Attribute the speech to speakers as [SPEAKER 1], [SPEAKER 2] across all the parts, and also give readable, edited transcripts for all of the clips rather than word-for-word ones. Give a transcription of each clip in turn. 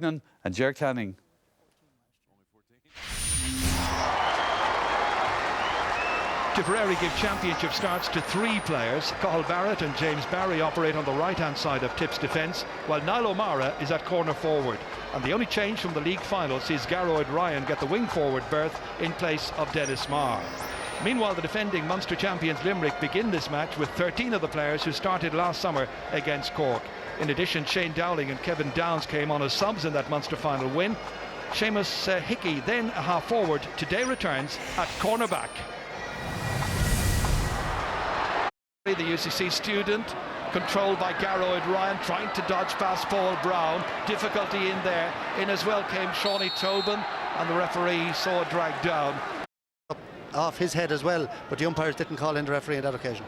[SPEAKER 1] And Ger Canning.
[SPEAKER 2] Tipperary give championship starts to 3 players. Cathal Barrett and James Barry operate on the right-hand side of Tip's defence, while Niall O'Mara is at corner forward. And the only change from the league final sees Gearóid Ryan get the wing forward berth in place of Dennis Marr. Meanwhile, the defending Munster champions Limerick begin this match with 13 of the players who started last summer against Cork. In addition, Shane Dowling and Kevin Downs came on as subs in that Munster final win. Seamus Hickey, then a half forward, today returns at cornerback. The UCC student, controlled by Gearóid Ryan, trying to dodge past Paul Brown. Difficulty in there. In as well came Shawnee Tobin, and the referee saw it dragged down.
[SPEAKER 3] Off his head as well, but the umpires didn't call in the referee on that occasion.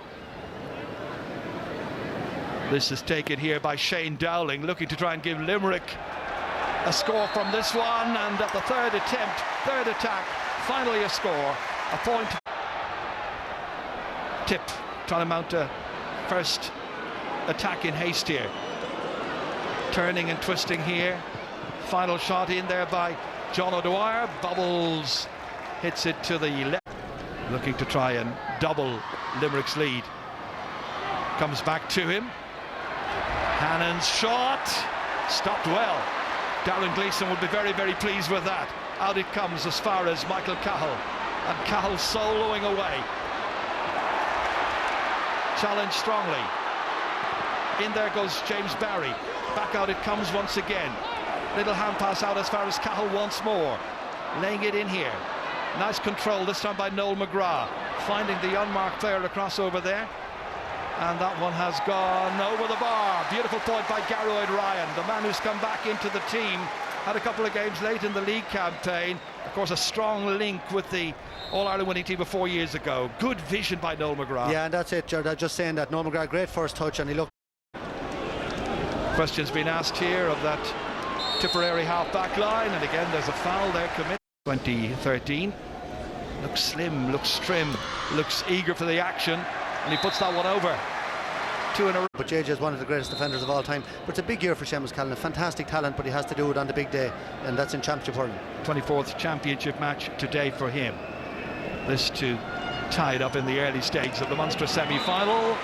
[SPEAKER 2] This is taken here by Shane Dowling, looking to try and give Limerick a score from this one, and at the third attempt, third attack, finally a score, a point. Tip trying to mount a first attack in haste here. Turning and twisting here. Final shot in there by John O'Dwyer. Bubbles hits it to the left. Looking to try and double Limerick's lead. Comes back to him. Hannon's shot stopped well. Darren Gleeson would be very, very pleased with that. Out it comes as far as Michael Cahill, and Cahill soloing away. Challenged strongly. In there goes James Barry. Back out it comes once again. Little hand pass out as far as Cahill once more. Laying it in here. Nice control this time by Noel McGrath. Finding the unmarked player across over there. And that one has gone over the bar. Beautiful point by Gearóid Ryan, the man who's come back into the team. Had a couple of games late in the league campaign. Of course, a strong link with the All-Ireland winning team of 4 years ago. Good vision by Noel McGrath.
[SPEAKER 3] Yeah, and that's it, Jared. I'm just saying that Noel McGrath, great first touch, and he looked.
[SPEAKER 2] Questions being asked here of that Tipperary half-back line, and again there's a foul there committed. 2013. Looks slim, looks trim, looks eager for the action, and he puts that one over. 2 in a row.
[SPEAKER 3] But JJ is one of the greatest defenders of all time. But it's a big year for Seamus Callan, a fantastic talent, but he has to do it on the big day, and that's in Championship Hurling.
[SPEAKER 2] 24th championship match today for him. This to tie it up in the early stages of the Munster semi-final.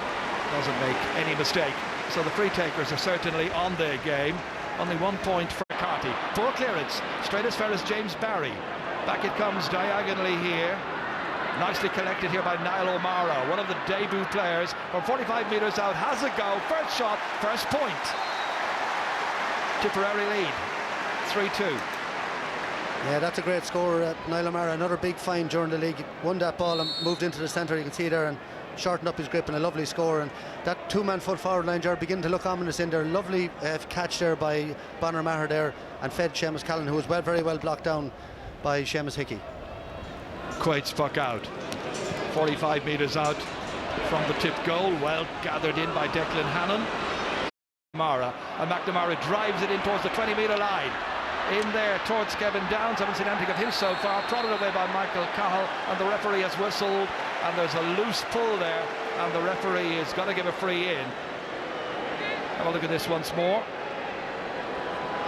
[SPEAKER 2] Doesn't make any mistake. So the free takers are certainly on their game. Only 1 point for McCarthy. Poor clearance, straight as far as James Barry. Back it comes diagonally here. Nicely collected here by Niall O'Mara, one of the debut players from 45 metres out. Has a go, first shot, first point. Tipperary lead, 3-2.
[SPEAKER 3] Yeah, that's a great score. Niall O'Mara, another big find during the league. Won that ball and moved into the centre, you can see there, and shortened up his grip, and a lovely score. And that 2-man full forward line, Jared, beginning to look ominous in there. Lovely catch there by Bonner Maher there, and fed Seamus Callan, who was very well blocked down by Seamus Hickey.
[SPEAKER 2] Quaid's puck out, 45 metres out from the tip goal, well gathered in by Declan Hannon. Mara, and McNamara drives it in towards the 20-metre line. In there towards Kevin Downs, haven't seen anything of him so far, prodded away by Michael Cahill, and the referee has whistled, and there's a loose pull there, and the referee is going to give a free in. Have a look at this once more.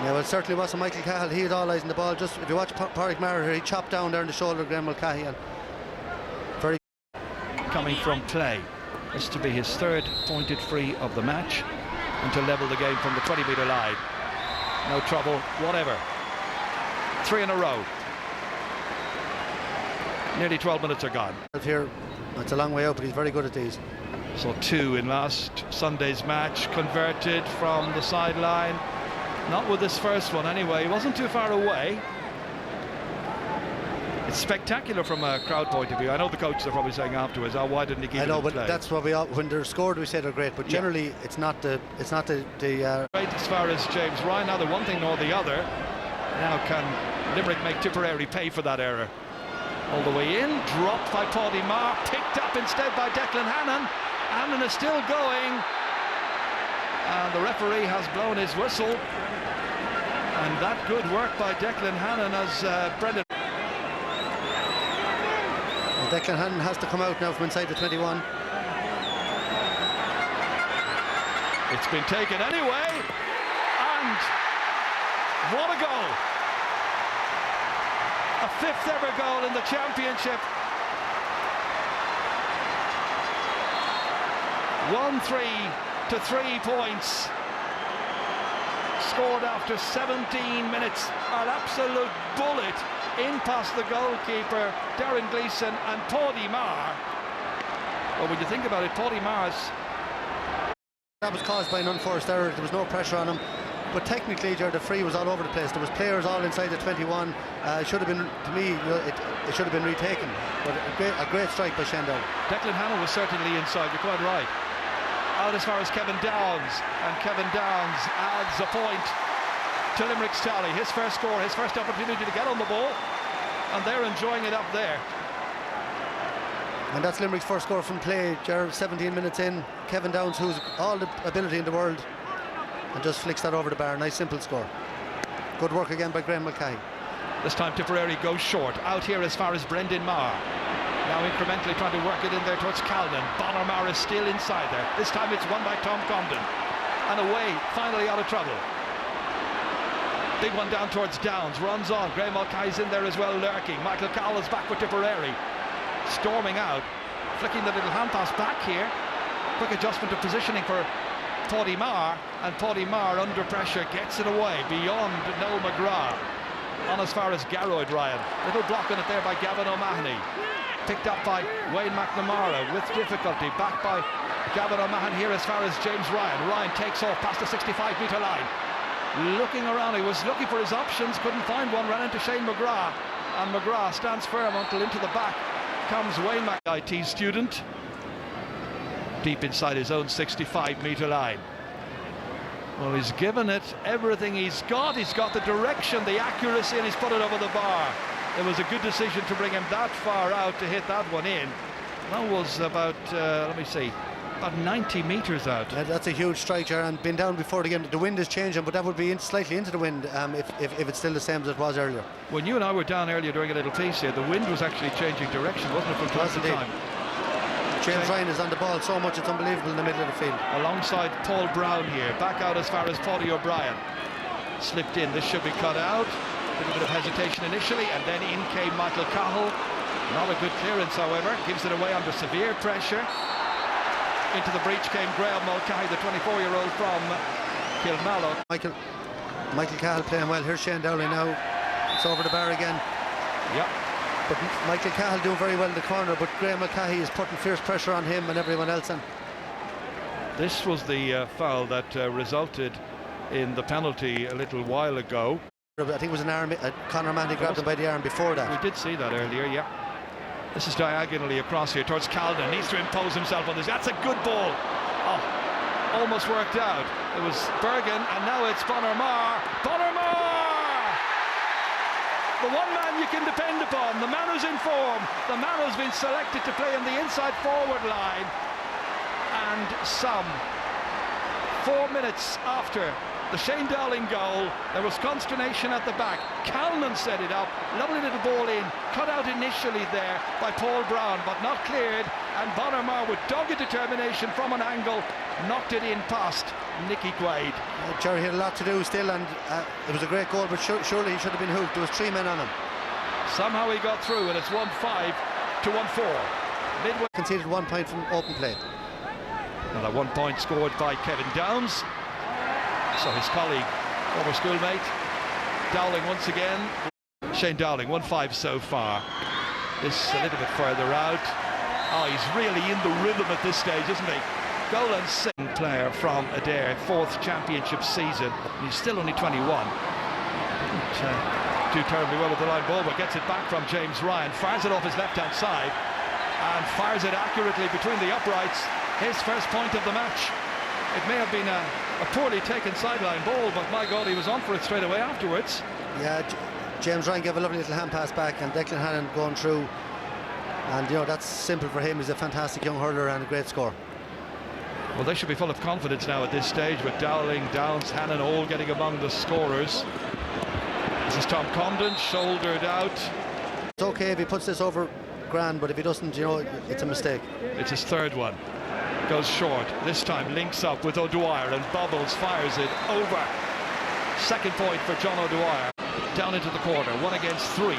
[SPEAKER 3] Yeah, well, it certainly wasn't Michael Cahill. He had all eyes on the ball. Just if you watch Pádraig Maher here, he chopped down there in the shoulder of Graham Mulcahy, and very
[SPEAKER 2] coming from play. This to be his third pointed free of the match, and to level the game from the 20-metre line. No trouble whatever. 3 in a row. Nearly 12 minutes are gone.
[SPEAKER 3] Here, it's a long way out, but he's very good at these.
[SPEAKER 2] So 2 in last Sunday's match, converted from the sideline. Not with this first one anyway, he wasn't too far away. It's spectacular from a crowd point of view. I know the coaches are probably saying afterwards, oh, why didn't he keep it in play?
[SPEAKER 3] I know, but that's what we all, when they're scored we say they're great, but generally yeah, it's not the
[SPEAKER 2] Right as far as James Ryan, neither one thing nor the other. Now can Limerick make Tipperary pay for that error? All the way in, dropped by Pádraig Maher, picked up instead by Declan Hannon. Hannon is still going, and the referee has blown his whistle. And that good work by Declan Hannon as Brendan.
[SPEAKER 3] And Declan Hannon has to come out now from inside the 21. It's
[SPEAKER 2] been taken anyway, and What a goal! A 5th ever goal in the championship. 1-3 to 3 points. Scored after 17 minutes. An absolute bullet in past the goalkeeper, Darren Gleeson, and Paddy Maher. Well, when you think about it, Paddy Maher's...
[SPEAKER 3] That was caused by an unforced error. There was no pressure on him. But technically, the free was all over the place. There was players all inside the 21. It should have been, to me, it should have been retaken. But a great strike by Shendall.
[SPEAKER 2] Declan Hannon was certainly inside, you're quite right. Out as far as Kevin Downs, and Kevin Downs adds a point to Limerick's tally. His first score, his first opportunity to get on the ball, and they're enjoying it up there.
[SPEAKER 3] And that's Limerick's first score from play. 17 minutes in. Kevin Downs, who's all the ability in the world, and just flicks that over the bar. Nice simple score. Good work again by Graham Mulcahy.
[SPEAKER 2] This time Tipperary goes short. Out here as far as Brendan Maher. Now incrementally trying to work it in there towards Calnan. Bonner Maher is still inside there. This time it's won by Tom Condon. And away, finally out of trouble. Big one down towards Downs. Runs on. Graham Mulcahy's in there as well, lurking. Michael Cowell is back with Tipperary. Storming out. Flicking the little hand pass back here. Quick adjustment of positioning for Paddy Maher, and Paddy Maher under pressure gets it away beyond Noel McGrath. On as far as Garroyd Ryan. Little block on it there by Gavin O'Mahony. Picked up by Wayne McNamara with difficulty. Back by Gavin O'Mahony here as far as James Ryan. Ryan takes off past the 65-metre line. Looking around, he was looking for his options, couldn't find one, ran into Shane McGrath. And McGrath stands firm until into the back comes Wayne IT student. Deep inside his own 65-metre line. Well, he's given it everything he's got. He's got the direction, the accuracy, and he's put it over the bar. It was a good decision to bring him that far out to hit that one in. That was about, let me see, about 90 metres out.
[SPEAKER 3] Yeah, that's a huge strike, and been down before the game. The wind is changing, but that would be slightly into the wind if it's still the same as it was earlier.
[SPEAKER 2] When you and I were down earlier doing a little piece here, the wind was actually changing direction, wasn't it, from time to time?
[SPEAKER 3] James Ryan is on the ball so much, it's unbelievable in the middle of the field. Alongside
[SPEAKER 2] Paul Brown here, back out as far as Paddy O'Brien. Slipped in, this should be cut out. A little bit of hesitation initially, and then in came Michael Cahill. Not a good clearance, however. Gives it away under severe pressure. Into the breach came Graham Mulcahy, the 24-year-old from Kilmallock.
[SPEAKER 3] Michael Cahill playing well. Here's Shane Dowling now. It's over the bar again.
[SPEAKER 2] Yep.
[SPEAKER 3] But Michael Cahill doing very well in the corner, but Graham Mulcahy is putting fierce pressure on him and everyone else. And
[SPEAKER 2] this was the foul that resulted in the penalty a little while ago.
[SPEAKER 3] I think it was an arm. Conor Mandy grabbed him by the arm before that.
[SPEAKER 2] We did see that earlier, yeah. This is diagonally across here towards Calden. Needs to impose himself on this. That's a good ball. Oh, almost worked out. It was Bergen, and now it's Bonner Maher. Bonner Maher! The one man you can depend upon, the man who's in form, the man who's been selected to play on the inside forward line. And some 4 minutes after the Shane Dowling goal, there was consternation at the back. Calnan set it up, lovely little ball in, cut out initially there by Paul Brown, but not cleared, and Bonner Maher with dogged determination from an angle knocked it in past Nicky Quaid.
[SPEAKER 3] Jerry had a lot to do still, and it was a great goal, but surely he should have been hooked. There was 3 men on him.
[SPEAKER 2] Somehow he got through, and it's 1-5 to 1-4. Midway
[SPEAKER 3] conceded 1 point from open play.
[SPEAKER 2] Another 1 point scored by Kevin Downs. So his colleague, former schoolmate, Dowling once again. Shane Dowling, 1-5 so far. This a little bit further out. Oh, he's really in the rhythm at this stage, isn't he? Goal and second player from Adair, 4th championship season. He's still only 21. Didn't do terribly well with the line ball, but gets it back from James Ryan. Fires it off his left-hand side and fires it accurately between the uprights. His first point of the match. It may have been a poorly taken sideline ball, but my God, he was on for it straight away afterwards.
[SPEAKER 3] Yeah, James Ryan gave a lovely little hand pass back, and Declan Hannon going through. And, you know, that's simple for him. He's a fantastic young hurler and a great score.
[SPEAKER 2] Well, they should be full of confidence now at this stage, with Dowling, Downs, Hannon all getting among the scorers. This is Tom Condon, shouldered out.
[SPEAKER 3] It's okay if he puts this over grand, but if he doesn't, you know, it's a mistake.
[SPEAKER 2] It's his 3rd one. Goes short, this time links up with O'Dwyer, and Bubbles fires it over Second point for John O'Dwyer. Down into the corner, 1 against 3.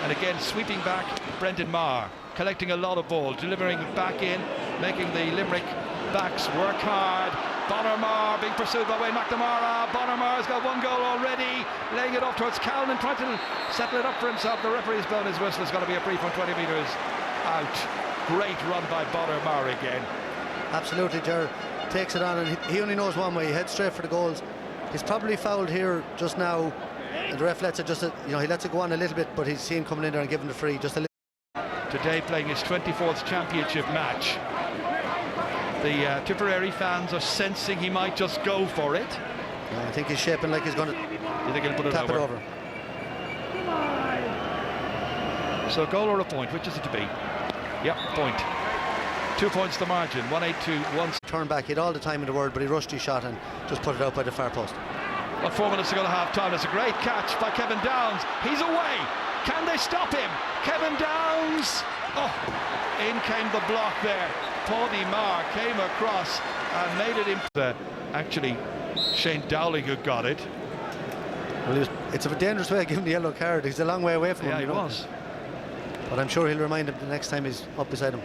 [SPEAKER 2] And again, sweeping back, Brendan Maher, collecting a lot of ball, delivering back in, making the Limerick backs work hard. Bonner Maher being pursued by Wayne McNamara. Bonner Maher's got 1 goal already, laying it off towards Callan, trying to settle it up for himself. The referee's blown his whistle. It's going to be a free from 20 metres out. Great run by Bonner Maher again.
[SPEAKER 3] Absolutely, Ger takes it on, and he only knows one way. He heads straight for the goals. He's probably fouled here just now, and the ref lets it he lets it go on a little bit, but he's seen coming in there and giving the free just a little.
[SPEAKER 2] Today playing his 24th championship match. The Tipperary fans are sensing he might just go for it.
[SPEAKER 3] I think he's shaping like he's going to.
[SPEAKER 2] You think he'll put
[SPEAKER 3] tap it over?
[SPEAKER 2] So a goal or a point, which is it to be? Yep, point. 2 points the margin, 1-8-2-1.
[SPEAKER 3] Turn back, he had all the time in the world, but he rushed his shot and just put it out by the far post.
[SPEAKER 2] Well, 4 minutes to go to half time. It's a great catch by Kevin Downs. He's away. Can they stop him? Kevin Downs. Oh, in came the block there. Paddy Maher came across and made it in. Actually, Shane Dowling who got it.
[SPEAKER 3] Well, it's a dangerous way of giving the yellow card. He's a long way away from him.
[SPEAKER 2] Yeah, he was.
[SPEAKER 3] But I'm sure he'll remind him the next time he's up beside him.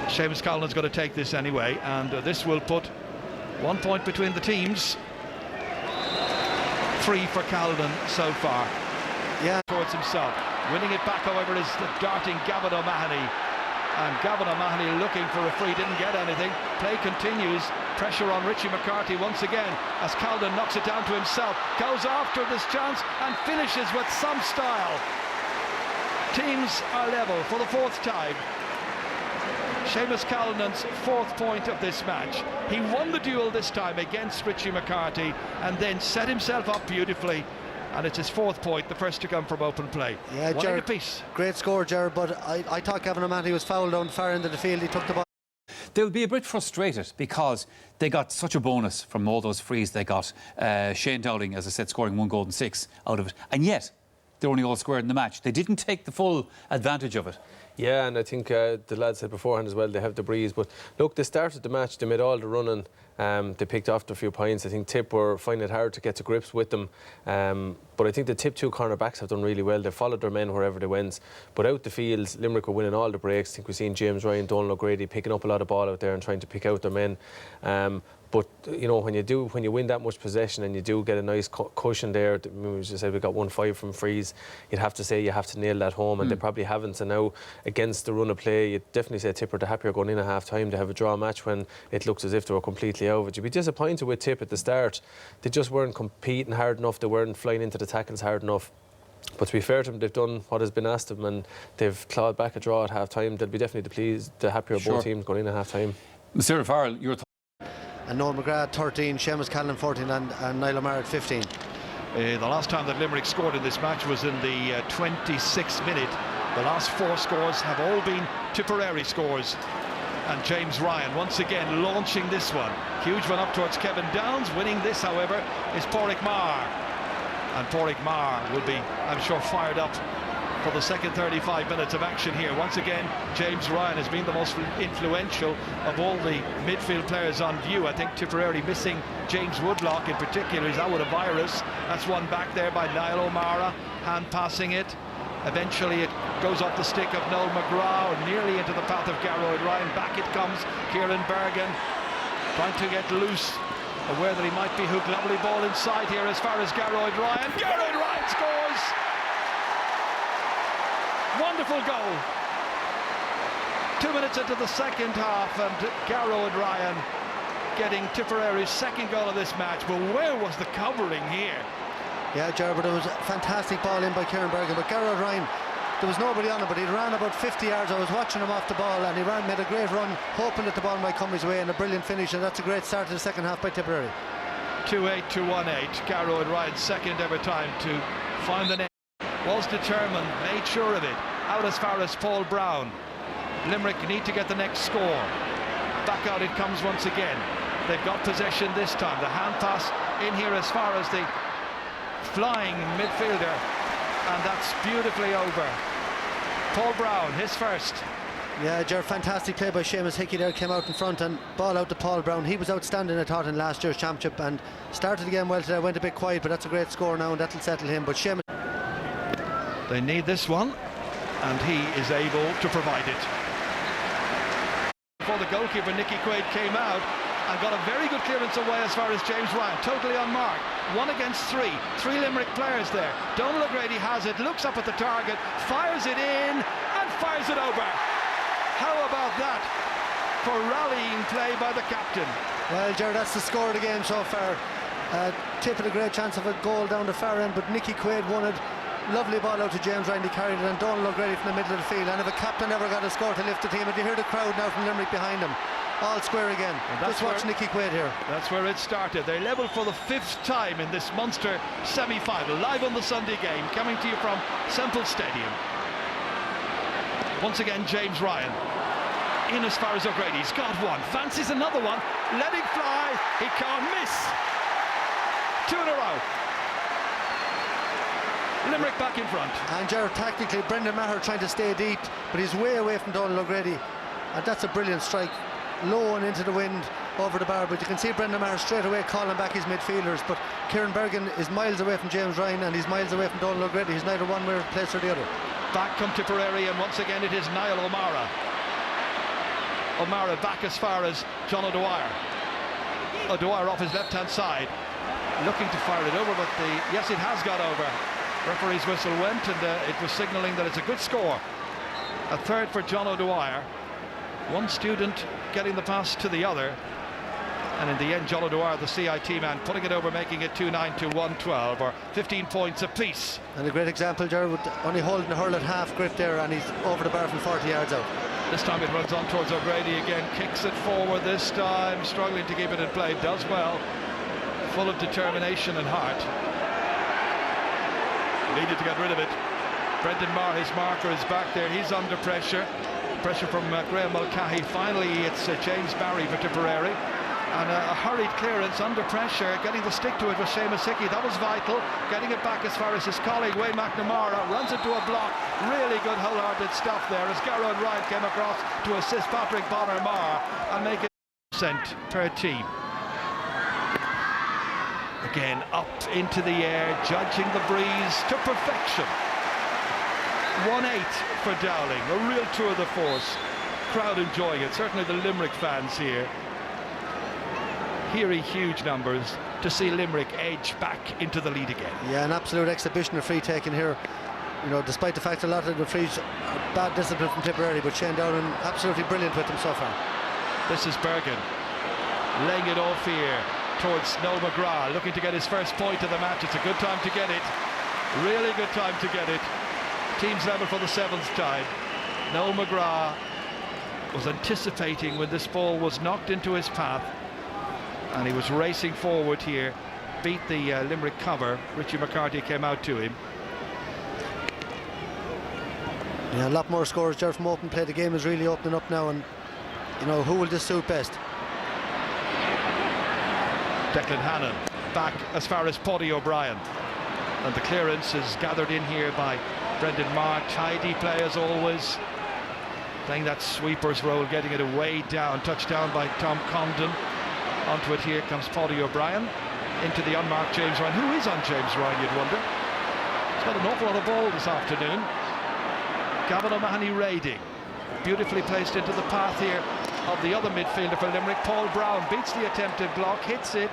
[SPEAKER 2] Seamus Callan's going to take this anyway, and this will put 1 point between the teams. 3 for Callan so far.
[SPEAKER 3] Yeah.
[SPEAKER 2] Towards himself. Winning it back, however, is the darting Gavin O'Mahony. And Gavin O'Mahony looking for a free, didn't get anything. Play continues. Pressure on Richie McCarthy once again as Callan knocks it down to himself. Goes after this chance and finishes with some style. Teams are level for the 4th time. Seamus Callan's 4th point of this match. He won the duel this time against Richie McCarthy and then set himself up beautifully, and it's his 4th point, the first to come from open play.
[SPEAKER 3] Yeah, Jared,
[SPEAKER 2] apiece.
[SPEAKER 3] Great score, Jared, but I thought Gavin O'Mahony was fouled down far into the field. He took the ball.
[SPEAKER 1] They'll be a bit frustrated because they got such a bonus from all those frees they got. Shane Dowling, as I said, scoring 1 goal and 6 out of it, and yet they're only all squared in the match. They didn't take the full advantage of it.
[SPEAKER 4] Yeah, and I think the lads said beforehand as well, they have the breeze. But look, they started the match, they made all the running, they picked off a few points. I think Tip were finding it hard to get to grips with them. But I think the Tip 2 cornerbacks have done really well. They followed their men wherever they went. But out the field, Limerick were winning all the breaks. I think we've seen James Ryan, Donald O'Grady picking up a lot of ball out there and trying to pick out their men. But you know, when you win that much possession and you do get a nice cushion there, we just said we got 1-5 from frees, you'd have to say you have to nail that home, and they probably haven't. So now against the run of play, you'd definitely say Tip are the happier going in at half time to have a draw match when it looks as if they were completely out of it. You'd be disappointed with Tip at the start. They just weren't competing hard enough, they weren't flying into the tackles hard enough. But to be fair to them, they've done what has been asked of them and they've clawed back a draw at half time. They'll be definitely the happier of both teams going in at half time.
[SPEAKER 1] Sarah Farrell, your thoughts?
[SPEAKER 3] And Noel McGrath 13, Seamus Callan 14 and Niall O'Mara at 15.
[SPEAKER 2] The last time that Limerick scored in this match was in the 26th minute. The last 4 scores have all been Tipperary scores. And James Ryan once again launching this one. Huge one up towards Kevin Downs. Winning this, however, is Pádraig Maher. And Pádraig Maher will be, I'm sure, fired up for the second 35 minutes of action here. Once again, James Ryan has been the most influential of all the midfield players on view. I think Tipperary missing James Woodlock in particular. He's out with a virus. That's one back there by Niall O'Mara, hand passing it. Eventually it goes off the stick of Noel McGrath, nearly into the path of Gearóid Ryan. Back it comes, Kieran Bergen trying to get loose, aware that he might be hooked. Lovely ball inside here as far as Gearóid Ryan. Gearóid Ryan scores! Wonderful goal. 2 minutes into the second half, and Gearóid Ryan getting Tipperary's second goal of this match. But where was the covering here?
[SPEAKER 3] Yeah, Jared, but it was a fantastic ball in by Kieran Bergen. But Gearóid Ryan, there was nobody on it, but he ran about 50 yards. I was watching him off the ball, and he made a great run, hoping that the ball might come his way, and a brilliant finish. And that's a great start to the second half by Tipperary.
[SPEAKER 2] 2-8 to 1-8. Gearóid Ryan's second ever time to find the net. Was determined, made sure of it. Out as far as Paul Brown. Limerick need to get the next score. Back out it comes once again. They've got possession this time. The hand pass in here as far as the flying midfielder, and that's beautifully over. Paul Brown, his first.
[SPEAKER 3] Yeah, Ger, fantastic play by Seamus Hickey there, came out in front and ball out to Paul Brown. He was outstanding, I thought, in last year's championship and started again well today. Went a bit quiet, but that's a great score now and that'll settle him. But Seamus...
[SPEAKER 2] They need this one, and he is able to provide it. Before the goalkeeper, Nicky Quaid, came out and got a very good clearance away as far as James Ryan, totally unmarked. 1 against 3. 3 Limerick players there. Donald O'Grady has it, looks up at the target, fires it in, and fires it over. How about that for rallying play by the captain?
[SPEAKER 3] Well, Ger, that's the score of the game so far. Tip had a great chance of a goal down the far end, but Nicky Quaid won it. Lovely ball out to James Ryan, he carried it, and Donald O'Grady from the middle of the field. And if a captain ever got a score to lift the team, and you hear the crowd now from Limerick behind him, all square again. Just watch Nicky Quaid here.
[SPEAKER 2] That's where it started. They level for the 5th time in this Munster semi-final, live on the Sunday game, coming to you from Semple Stadium. Once again, James Ryan in as far as O'Grady's got one, fancies another one, letting fly, he can't miss. 2 in a row. Limerick back in front.
[SPEAKER 3] And Gerard, tactically, Brendan Maher trying to stay deep, but he's way away from Donald O'Grady, and that's a brilliant strike, low and into the wind over the bar. But you can see Brendan Maher straight away calling back his midfielders, but Kieran Bergen is miles away from James Ryan and he's miles away from Donald O'Grady. He's neither one place or the other.
[SPEAKER 2] Back come Tipperary, and once again it is Niall O'Mara. O'Mara back as far as John O'Dwyer. O'Dwyer off his left hand side, looking to fire it over, but yes, it has got over. Referee's whistle went, and it was signalling that it's a good score. A third for John O'Dwyer. One student getting the pass to the other, and in the end John O'Dwyer, the CIT man, putting it over, making it 2-9 to 1-12, or 15 points apiece.
[SPEAKER 3] And a great example, Gerard, with only holding the hurl at half grip there, and he's over the bar from 40 yards out.
[SPEAKER 2] This time it runs on towards O'Grady again, kicks it forward this time, struggling to keep it in play, does well, full of determination and heart. Needed to get rid of it. Brendan Maher, his marker, is back there. He's under pressure. Pressure from Graham Mulcahy. Finally, it's James Barry for Tipperary. And a hurried clearance under pressure. Getting the stick to it was Seamus Hickey. That was vital. Getting it back as far as his colleague, Wayne McNamara. Runs into a block. Really good wholehearted stuff there as Garrod Ryan came across to assist Patrick Bonner-Maher and make it % per team. Again, up into the air, judging the breeze to perfection. 1-8 for Dowling, a real tour de force. Crowd enjoying it, certainly the Limerick fans here. Hearing huge numbers to see Limerick edge back into the lead again.
[SPEAKER 3] Yeah, an absolute exhibition of free taking here. You know, despite the fact a lot of the frees are bad discipline from Tipperary, but Shane Dowling absolutely brilliant with them so far.
[SPEAKER 2] This is Bergen, laying it off here towards Noel McGrath, looking to get his first point of the match. It's a good time to get it, really good time to get it. Teams level for the 7th time. Noel McGrath was anticipating when this ball was knocked into his path, and he was racing forward here, beat the Limerick cover. Richie McCarthy came out to him.
[SPEAKER 3] Yeah, a lot more scores, Gerard, from open play. The game is really opening up now, and you know, who will this suit best?
[SPEAKER 2] Declan Hannon back as far as Paddy O'Brien, and the clearance is gathered in here by Brendan Maher. Tidy play as always, playing that sweeper's role, getting it away down, touchdown by Tom Condon. Onto it here comes Paddy O'Brien into the unmarked James Ryan. Who is on James Ryan, you'd wonder? He's got an awful lot of ball this afternoon. Gavin O'Mahony raiding, beautifully placed into the path here of the other midfielder for Limerick. Paul Brown beats the attempted block, hits it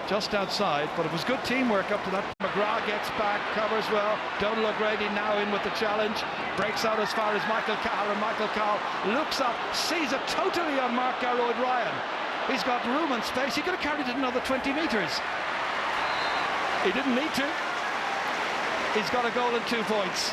[SPEAKER 2] just outside, but it was good teamwork up to that. McGrath gets back, covers well. Donald O'Grady now in with the challenge, breaks out as far as Michael Cahill, and Michael Cahill looks up, sees a totally unmarked Garrod Ryan. He's got room and space. He could have carried it another 20 metres. He didn't need to. He's got a goal and 2 points.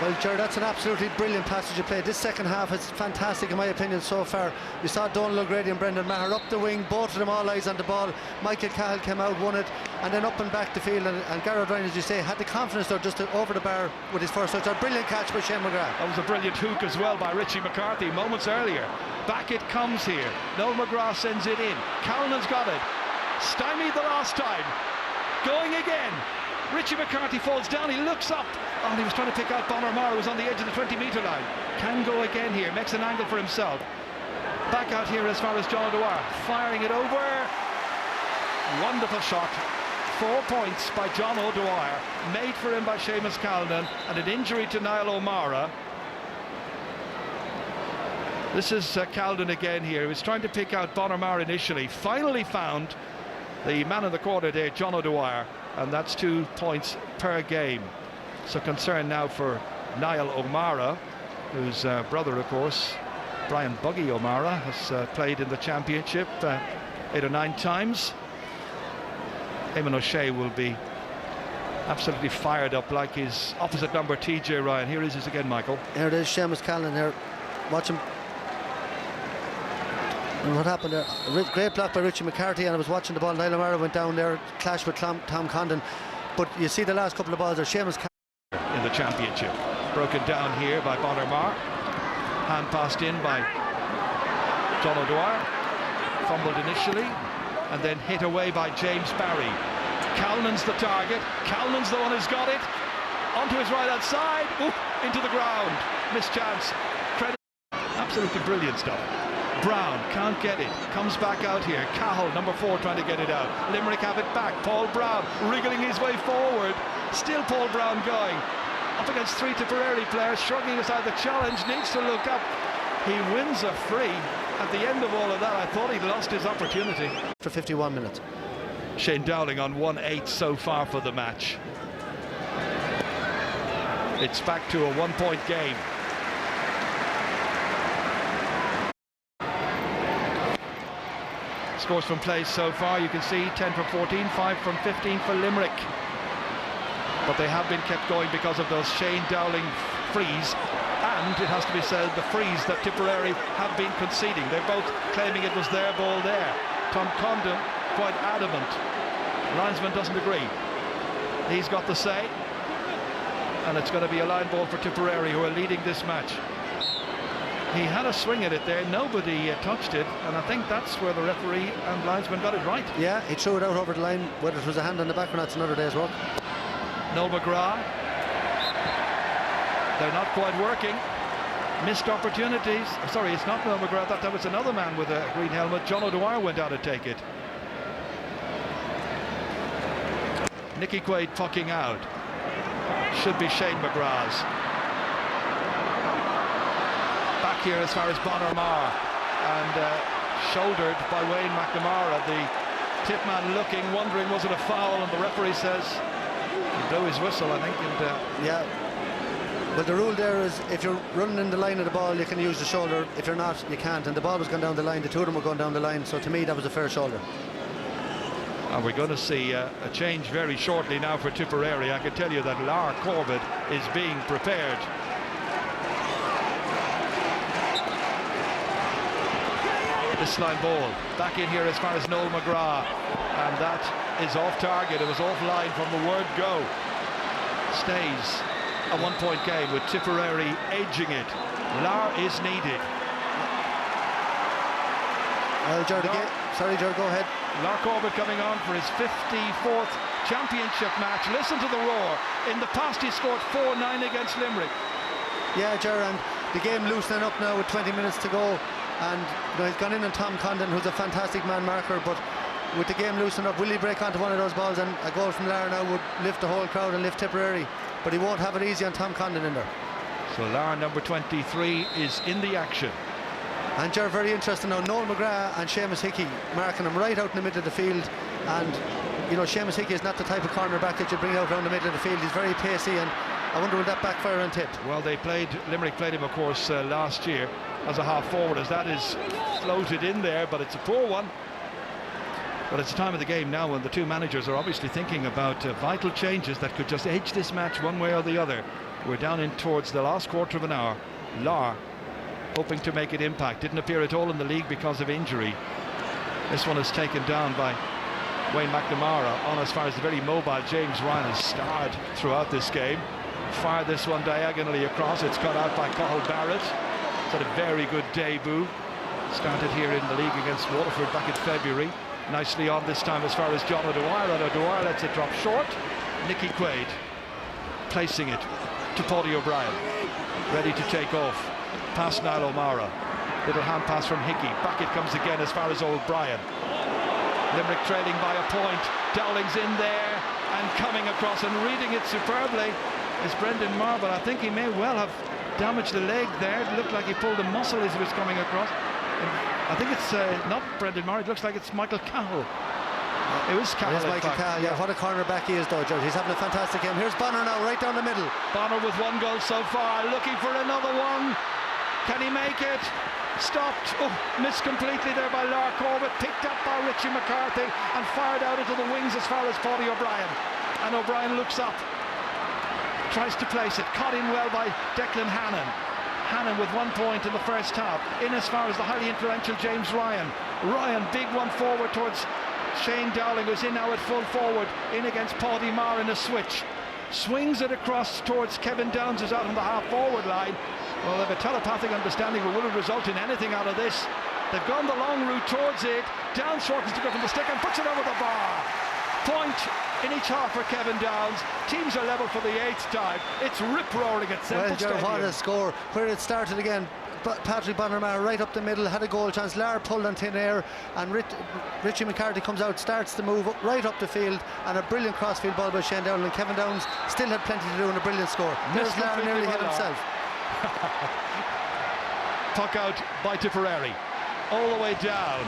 [SPEAKER 3] Well, Gerard, that's an absolutely brilliant passage of play. This second half is fantastic in my opinion so far. You saw Donald O'Grady and Brendan Maher up the wing, both of them all eyes on the ball. Michael Cahill came out, won it, and then up and back the field, and Garrod Ryan, as you say, had the confidence though just to over the bar with his first touch. A brilliant catch by Shane McGrath.
[SPEAKER 2] That was a brilliant hook as well by Richie McCarthy moments earlier. Back it comes here. Noel McGrath sends it in. Callan's got it. Stymied the last time. Going again. Richie McCarthy falls down, he looks up. Oh, he was trying to pick out Bonner Mara, who was on the edge of the 20-metre line. Can go again here, makes an angle for himself. Back out here as far as John O'Dwyer, firing it over. Wonderful shot. 4 points by John O'Dwyer, made for him by Seamus Callan, and an injury to Niall O'Mara. This is Calden again here. He was trying to pick out Bonner Mara initially, finally found the man in the corner there, John O'Dwyer, and that's 2 points per game. So concern now for Niall O'Mara, whose brother, of course, Brian Buggy O'Mara, has played in the championship 8 or 9 times. Eamon O'Shea will be absolutely fired up like his opposite number, TJ Ryan. Here is again, Michael.
[SPEAKER 3] Here it is, Seamus Callan here. Watch him. And what happened there? Great block by Richie McCarthy, and I was watching the ball. Niall O'Mara went down there, clashed with Tom Condon. But you see the last couple of balls there, Seamus Callan
[SPEAKER 2] in the championship. Broken down here by Bonner Mara. Hand passed in by John O'Dwyer. Fumbled initially, and then hit away by James Barry. Callan's the target. Callan's the one who's got it. Onto his right-hand side. Ooh, into the ground. Mischance. Credit. Absolutely brilliant stuff. Brown can't get it. Comes back out here. Cahill, number 4, trying to get it out. Limerick have it back. Paul Brown wriggling his way forward. Still Paul Brown going. Up against 3 Tipperary players, shrugging aside the challenge. Needs to look up. He wins a free. At the end of all of that, I thought he'd lost his opportunity.
[SPEAKER 3] for 51 minutes.
[SPEAKER 2] Shane Dowling on 1-8 so far for the match. It's back to a 1-point game. Scores from play so far, you can see 10 from 14, 5 from 15 for Limerick. But they have been kept going because of those Shane Dowling frees, and it has to be said, the frees that Tipperary have been conceding. They're both claiming it was their ball there. Tom Condon quite adamant. Linesman doesn't agree. He's got the say, and it's going to be a line ball for Tipperary, who are leading this match. He had a swing at it there, nobody touched it, and I think that's where the referee and linesman got it right.
[SPEAKER 3] Yeah, he threw it out over the line. Whether it was a hand on the back or not, it's another day's work.
[SPEAKER 2] Noel McGrath. They're not quite working. Missed opportunities. Sorry, it's not Noel McGrath. That was another man with a green helmet. John O'Dwyer went out to take it. Nicky Quaid pucking out. Should be Shane McGrath's. Back here as far as Bonner Mara, and shouldered by Wayne McNamara. The tip man looking, wondering was it a foul, and the referee says he blew his whistle, I think. And
[SPEAKER 3] yeah. But the rule there is if you're running in the line of the ball, you can use the shoulder. If you're not, you can't. And the ball was going down the line. The two of them were going down the line. So to me, that was a fair shoulder.
[SPEAKER 2] And we're going to see a change very shortly now for Tipperary. I can tell you that Lar Corbett is being prepared. This line ball back in here as far as Noel McGrath, and that is off target. It was offline from the word go. Stays a 1-point game with Tipperary edging it. Lar is needed.
[SPEAKER 3] Jared, sorry, Jared, go ahead.
[SPEAKER 2] Lar Corbett coming on for his 54th championship match. Listen to the roar. In the past he scored 4-9 against Limerick.
[SPEAKER 3] Yeah, Jared, and the game loosening up now with 20 minutes to go. And he's gone in on Tom Condon, who's a fantastic man marker, but with the game loosening up, will he break onto one of those balls? And a goal from Lar now would lift the whole crowd and lift Tipperary, but he won't have it easy on Tom Condon in there. So
[SPEAKER 2] Lar, number 23, is in the action.
[SPEAKER 3] And Ger, very interesting now, Noel McGrath and Seamus Hickey marking him right out in the middle of the field. And you know, Seamus Hickey is not the type of cornerback that you bring out around the middle of the field. He's very pacey, and I wonder will that backfire on Tip.
[SPEAKER 2] Well, Limerick played him, of course, last year as a half forward, as that is floated in there, but it's a poor one. But it's the time of the game now when the two managers are obviously thinking about vital changes that could just edge this match one way or the other. We're down in towards the last quarter of an hour. Lar hoping to make an impact. Didn't appear at all in the league because of injury. This one is taken down by Wayne McNamara on as far as the very mobile James Ryan has starred throughout this game. Fired this one diagonally across. It's cut out by Cahill Barrett. It's had a very good debut. Started here in the league against Waterford back in February. Nicely on this time as far as John O'Dwyer, and O'Dwyer lets it drop short. Nicky Quaid placing it to Paddy O'Brien, ready to take off, past Niall O'Mara. Little hand pass from Hickey, back it comes again as far as O'Brien. Limerick trailing by a point. Dowling's in there and coming across, and reading it superbly is Brendan Marr, but I think he may well have damaged the leg there. It looked like he pulled a muscle as he was coming across. And I think it's not Brendan Marr, it looks like it's Michael Cahill. It was Cahill.
[SPEAKER 3] It is Michael Cahill, yeah. What a cornerback he is, though, George. He's having a fantastic game. Here's Bonner now, right down the middle.
[SPEAKER 2] Bonner with one goal so far, looking for another one. Can he make it? Stopped, missed completely there by Lar Corbett, picked up by Richie McCarthy and fired out into the wings as far as Paddy O'Brien. And O'Brien looks up, tries to place it, caught in well by Declan Hannon. Hannon with 1 point in the first half, in as far as the highly influential James Ryan. Ryan, big one forward towards Shane Dowling, who's in now at full forward, in against Paddy Marr in a switch. Swings it across towards Kevin Downs, who's out on the half-forward line. Well, they have a telepathic understanding of will it result in anything out of this. They've gone the long route towards it. Downs shortens to go from the stick and puts it over the bar. Point in each half for Kevin Downs. Teams are level for the 8th time. It's rip-roaring at Semple Stadium.
[SPEAKER 3] What a score. Where it started again, Patrick Bonner-Maher right up the middle, had a goal chance. Lar pulled on thin air, and Richie McCarthy comes out, starts to move right up the field, and a brilliant crossfield ball by Shane Dowling. And Kevin Downs still had plenty to do in a brilliant score. There's Lar nearly hit himself.
[SPEAKER 2] Puck out by Tipperary, all the way down,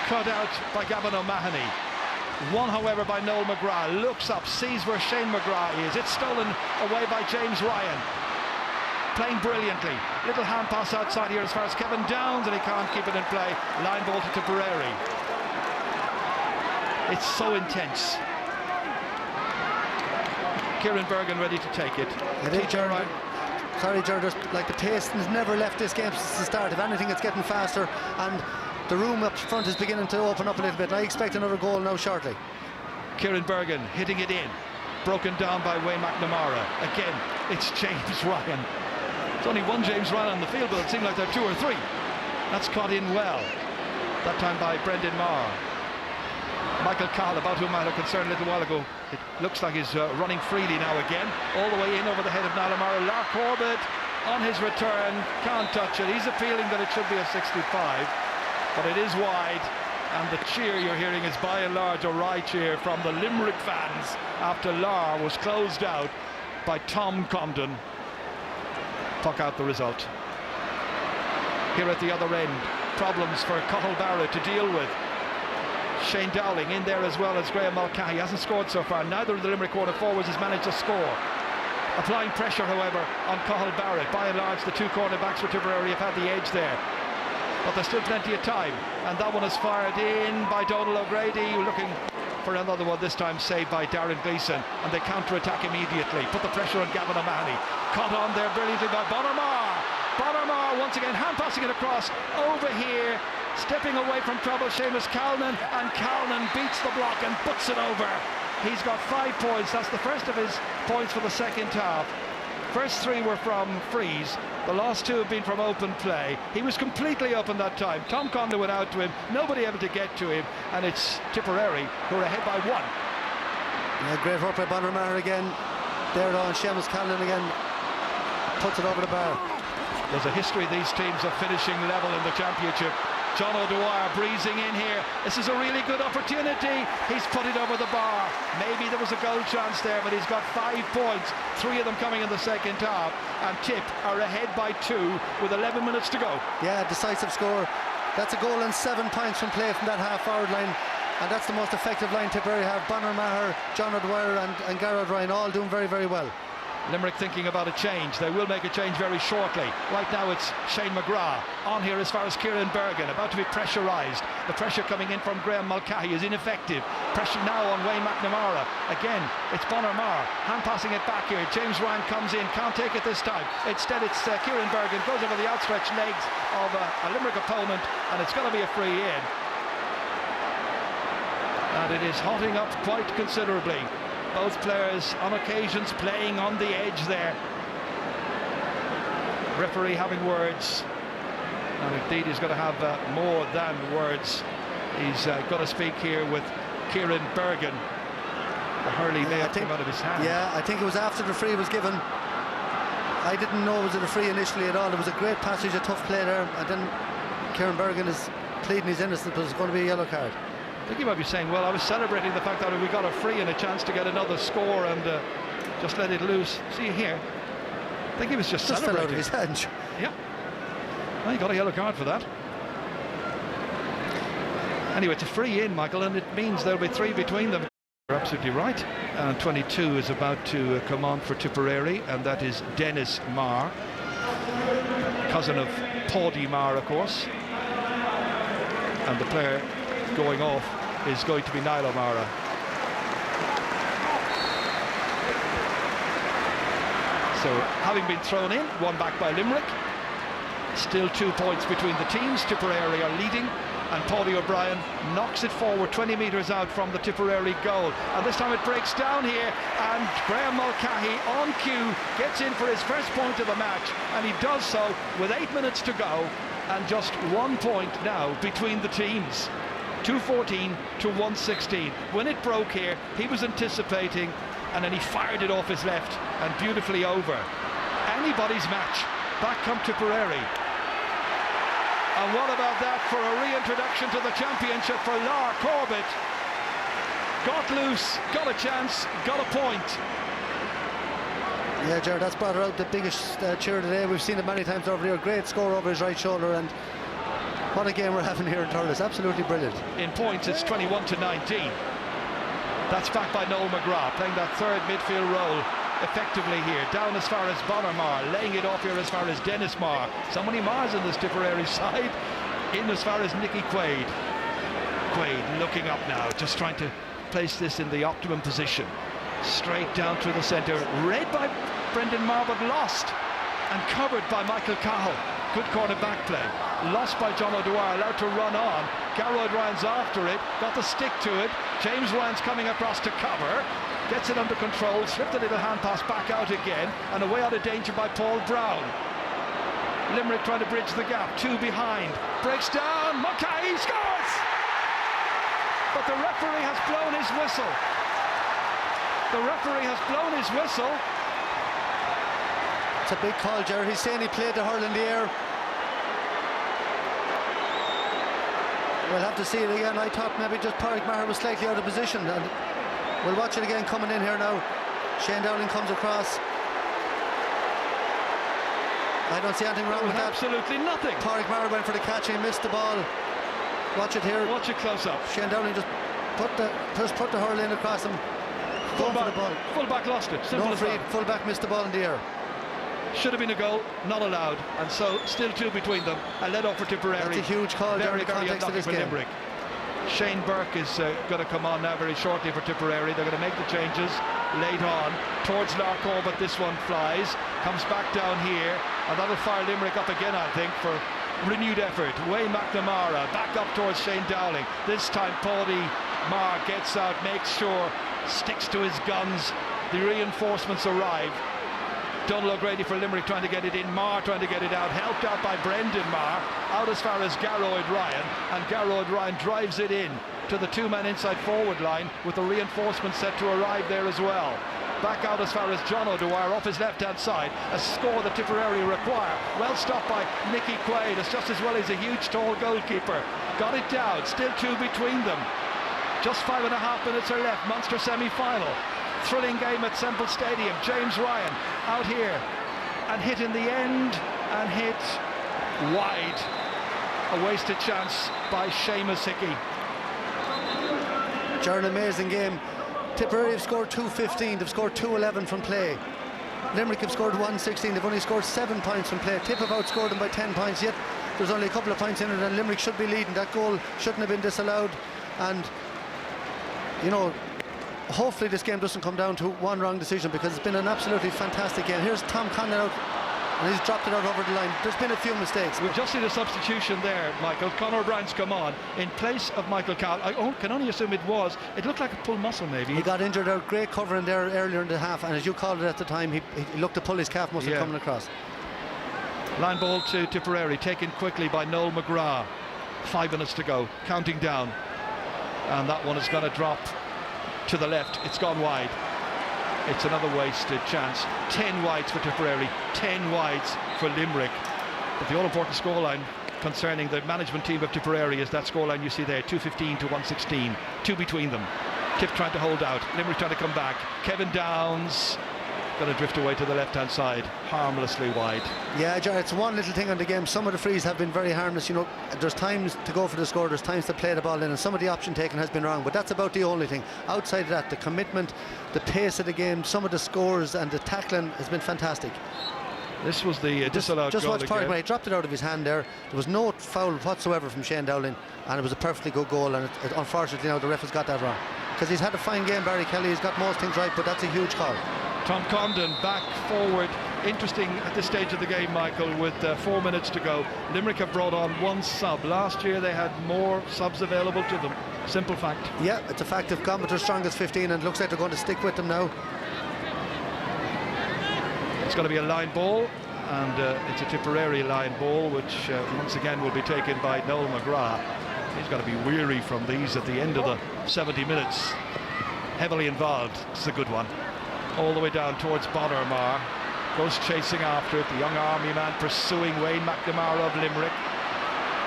[SPEAKER 2] cut out by Gavin O'Mahony. One, however, by Noel McGrath. Looks up, sees where Shane McGrath is. It's stolen away by James Ryan. Playing brilliantly. Little hand pass outside here as far as Kevin Downs, and he can't keep it in play. Line ball to Tipperary. It's so intense. Kieran Bergen ready to take it.
[SPEAKER 3] Sorry, George, like the pace has never left this game since the start. If anything, it's getting faster, and the room up front is beginning to open up a little bit. I expect another goal now shortly.
[SPEAKER 2] Kieran Bergen hitting it in, broken down by Wayne McNamara. Again, it's James Ryan. There's only one James Ryan on the field, but it seemed like there are 2 or 3. That's caught in well, that time by Brendan Marr. Michael Cahill, about whom I had a concern a little while ago, it looks like he's running freely now again, all the way in over the head of Niall O'Mara. Lar Corbett on his return, can't touch it. He's appealing that it should be a 65, but it is wide, and the cheer you're hearing is by and large a wry cheer from the Limerick fans after Lar was closed out by Tom Comden. Puck out the result. Here at the other end, problems for Cathal Barrett to deal with. Shane Dowling in there as well as Graham Mulcahy. He hasn't scored so far. Neither of the Limerick quarter forwards has managed to score. Applying pressure, however, on Cathal Barrett. By and large, the 2 cornerbacks for Tipperary have had the edge there. But there's still plenty of time. And that one is fired in by Donal O'Grady, looking for another one, this time saved by Darren Gleeson. And they counter-attack immediately. Put the pressure on Gavin O'Mahony. Caught on there brilliantly by Bonner-Maher. Bonner-Maher once again hand-passing it across over here. Stepping away from trouble, Seamus Calnan, and Calnan beats the block and puts it over. He's got 5 points. That's the first of his points for the second half. First 3 were from frees. The last 2 have been from open play. He was completely open that time. Tom Conley went out to him, nobody able to get to him, and it's Tipperary who are ahead by 1.
[SPEAKER 3] Yeah, great work by Bonner-Maher again. There on Seamus Calnan again, puts it over the bar.
[SPEAKER 2] There's a history these teams of finishing level in the championship. John O'Dwyer breezing in here. This is a really good opportunity. He's put it over the bar. Maybe there was a goal chance there, but he's got 5 points, 3 of them coming in the second half. And Tip are ahead by 2 with 11 minutes to go.
[SPEAKER 3] Yeah, decisive score. That's a goal and 7 points from play from that half-forward line. And that's the most effective line Tipperary have. Bonner-Maher, John O'Dwyer and Garrod Ryan all doing very, very well.
[SPEAKER 2] Limerick thinking about a change. They will make a change very shortly. Right now it's Shane McGrath on here as far as Kieran Bergen, about to be pressurised. The pressure coming in from Graham Mulcahy is ineffective. Pressure now on Wayne McNamara. Again, it's Bonner-Maher hand passing it back here. James Ryan comes in, can't take it this time. Instead it's Kieran Bergen, goes over the outstretched legs of a Limerick opponent, and it's going to be a free in. And it is hotting up quite considerably. Both players on occasions playing on the edge there. Referee having words, and indeed he's going to have more than words. He's got to speak here with Kieran Bergen. The Hurley may have come out of his hand.
[SPEAKER 3] Yeah, I think it was after the free was given. I didn't know it was a free initially at all. It was a great passage, a tough play there, and then Kieran Bergen is pleading his innocence, but it's going to be a yellow card.
[SPEAKER 2] I think he might be saying, well, I was celebrating the fact that we got a free and a chance to get another score and just let it loose. See here, I think he was just celebrating.
[SPEAKER 3] Fell out of his hand.
[SPEAKER 2] Yeah. Well, he got a yellow card for that. Anyway, it's a free in, Michael, and it means there'll be 3 between them. You're absolutely right. And 22 is about to come on for Tipperary, and that is Dennis Marr, cousin of Paddy Marr, of course. And the player going off is going to be Niall O'Mara. So, having been thrown in, one back by Limerick. Still 2 points between the teams. Tipperary are leading, and Paddy O'Brien knocks it forward 20 metres out from the Tipperary goal. And this time it breaks down here, and Graham Mulcahy on cue gets in for his first point of the match, and he does so with 8 minutes to go, and just 1 point now between the teams. 2:14 to 1:16. When it broke here, he was anticipating, and then he fired it off his left and beautifully over. Anybody's match. Back come Tipperary. And what about that for a reintroduction to the championship for Lar Corbett? Got loose, got a chance, got a point.
[SPEAKER 3] Yeah, Jared, that's brought out the biggest cheer today. We've seen it many times over here. Great score over his right shoulder, and what a game we're having here in Thurles. Absolutely brilliant.
[SPEAKER 2] In points, it's 21 to 19. That's backed by Noel McGrath, playing that third midfield role effectively here. Down as far as Bonner Marr, laying it off here as far as Dennis Marr. So many Marrs in this Tipperary side. In as far as Nicky Quaid. Quaid looking up now, just trying to place this in the optimum position. Straight down through the centre, read by Brendan Marr, but lost and covered by Michael Cahill. Good corner back play. Lost by John O'Dwyer, allowed to run on. Garrod Ryan's after it, got the stick to it. James Ryan's coming across to cover. Gets it under control, slipped a little hand pass back out again, and away out of danger by Paul Brown. Limerick trying to bridge the gap, 2 behind. Breaks down, Mulcahy scores! But the referee has blown his whistle. The referee has blown his whistle.
[SPEAKER 3] It's a big call, Jared. He's saying he played the hurl in the air. We'll have to see it again. I thought maybe just Pádraig Maher was slightly out of position, and we'll watch it again coming in here now. Shane Dowling comes across. I don't see anything wrong with that.
[SPEAKER 2] Absolutely nothing.
[SPEAKER 3] Pádraig Maher went for the catch and he missed the ball. Watch it here.
[SPEAKER 2] Watch it close up.
[SPEAKER 3] Shane Dowling just put the hurl in across him. Going for the ball.
[SPEAKER 2] Fullback lost it. Simple as that.
[SPEAKER 3] Fullback missed the ball in the air.
[SPEAKER 2] Should have been a goal, not allowed, and so still 2 between them. A let off for Tipperary.
[SPEAKER 3] That's a huge call during the context of this game.
[SPEAKER 2] Limerick. Shane Burke is going to come on now very shortly for Tipperary. They're going to make the changes late on towards Lar Corbett. This one flies, comes back down here, and that'll fire Limerick up again, I think, for renewed effort. Wayne McNamara back up towards Shane Dowling. This time Paddy Marr gets out, makes sure, sticks to his guns. The reinforcements arrive. Donald O'Grady for Limerick trying to get it in, Marr trying to get it out, helped out by Brendan Marr, out as far as Garrod Ryan, and Garrod Ryan drives it in to the 2-man inside forward line with the reinforcements set to arrive there as well. Back out as far as John O'Dwyer off his left-hand side, a score that Tipperary require. Well stopped by Nicky Quaid, it's just as well as a huge tall goalkeeper. Got it down, still 2 between them. Just 5.5 minutes are left, Munster semi-final. Thrilling game at Semple Stadium. James Ryan out here and hit in the end and hit wide. A wasted chance by Seamus Hickey.
[SPEAKER 3] An amazing game. Tipperary have scored 2:15. They've scored 2:11 from play. Limerick have scored 1:16. They've only scored 7 points from play. Tip have outscored them by 10 points, yet there's only a couple of points in it, and Limerick should be leading. That goal shouldn't have been disallowed, and you know, hopefully this game doesn't come down to one wrong decision, because it's been an absolutely fantastic game. Here's Tom Conlon out, and he's dropped it out over the line. There's been a few mistakes.
[SPEAKER 2] We've just seen a substitution there, Michael. Conor O'Brien's come on in place of Michael Cahill. I can only assume it looked like a pull muscle maybe.
[SPEAKER 3] He got injured out, great cover in there earlier in the half, and as you called it at the time, he looked to pull his calf muscle coming across.
[SPEAKER 2] Line ball to Tipperary, taken quickly by Noel McGrath. 5 minutes to go, counting down, and that one is going to drop to the left, it's gone wide. It's another wasted chance. 10 wides for Tipperary, 10 wides for Limerick. But the all-important scoreline concerning the management team of Tipperary is that scoreline you see there, 215 to 116, 2 between them. Tip trying to hold out, Limerick trying to come back. Kevin Downs going to drift away to the left-hand side, harmlessly wide.
[SPEAKER 3] Yeah, Jar, it's one little thing on the game. Some of the frees have been very harmless. You know, there's times to go for the score, there's times to play the ball in, and some of the option taking has been wrong, but that's about the only thing. Outside of that, the commitment, the pace of the game, some of the scores and the tackling has been fantastic.
[SPEAKER 2] This was the disallowed
[SPEAKER 3] just
[SPEAKER 2] goal
[SPEAKER 3] watch Park, when he dropped it out of his hand there was no foul whatsoever from Shane Dowling, and it was a perfectly good goal, and unfortunately now the ref has got that wrong, because he's had a fine game, Barry Kelly. He's got most things right, but that's a huge call.
[SPEAKER 2] Tom Condon back forward. Interesting at this stage of the game, Michael, with 4 minutes to go. Limerick have brought on one sub. Last year they had more subs available to them. Simple fact.
[SPEAKER 3] Yeah, it's a fact. They've gone with their strongest 15, and it looks like they're going to stick with them now.
[SPEAKER 2] It's going to be a line ball, and it's a Tipperary line ball, which once again will be taken by Noel McGrath. He's got to be weary from these at the end of the 70 minutes. Heavily involved. It's a good one. All the way down towards Bonnermar. Goes chasing after it. The young army man pursuing Wayne McNamara of Limerick.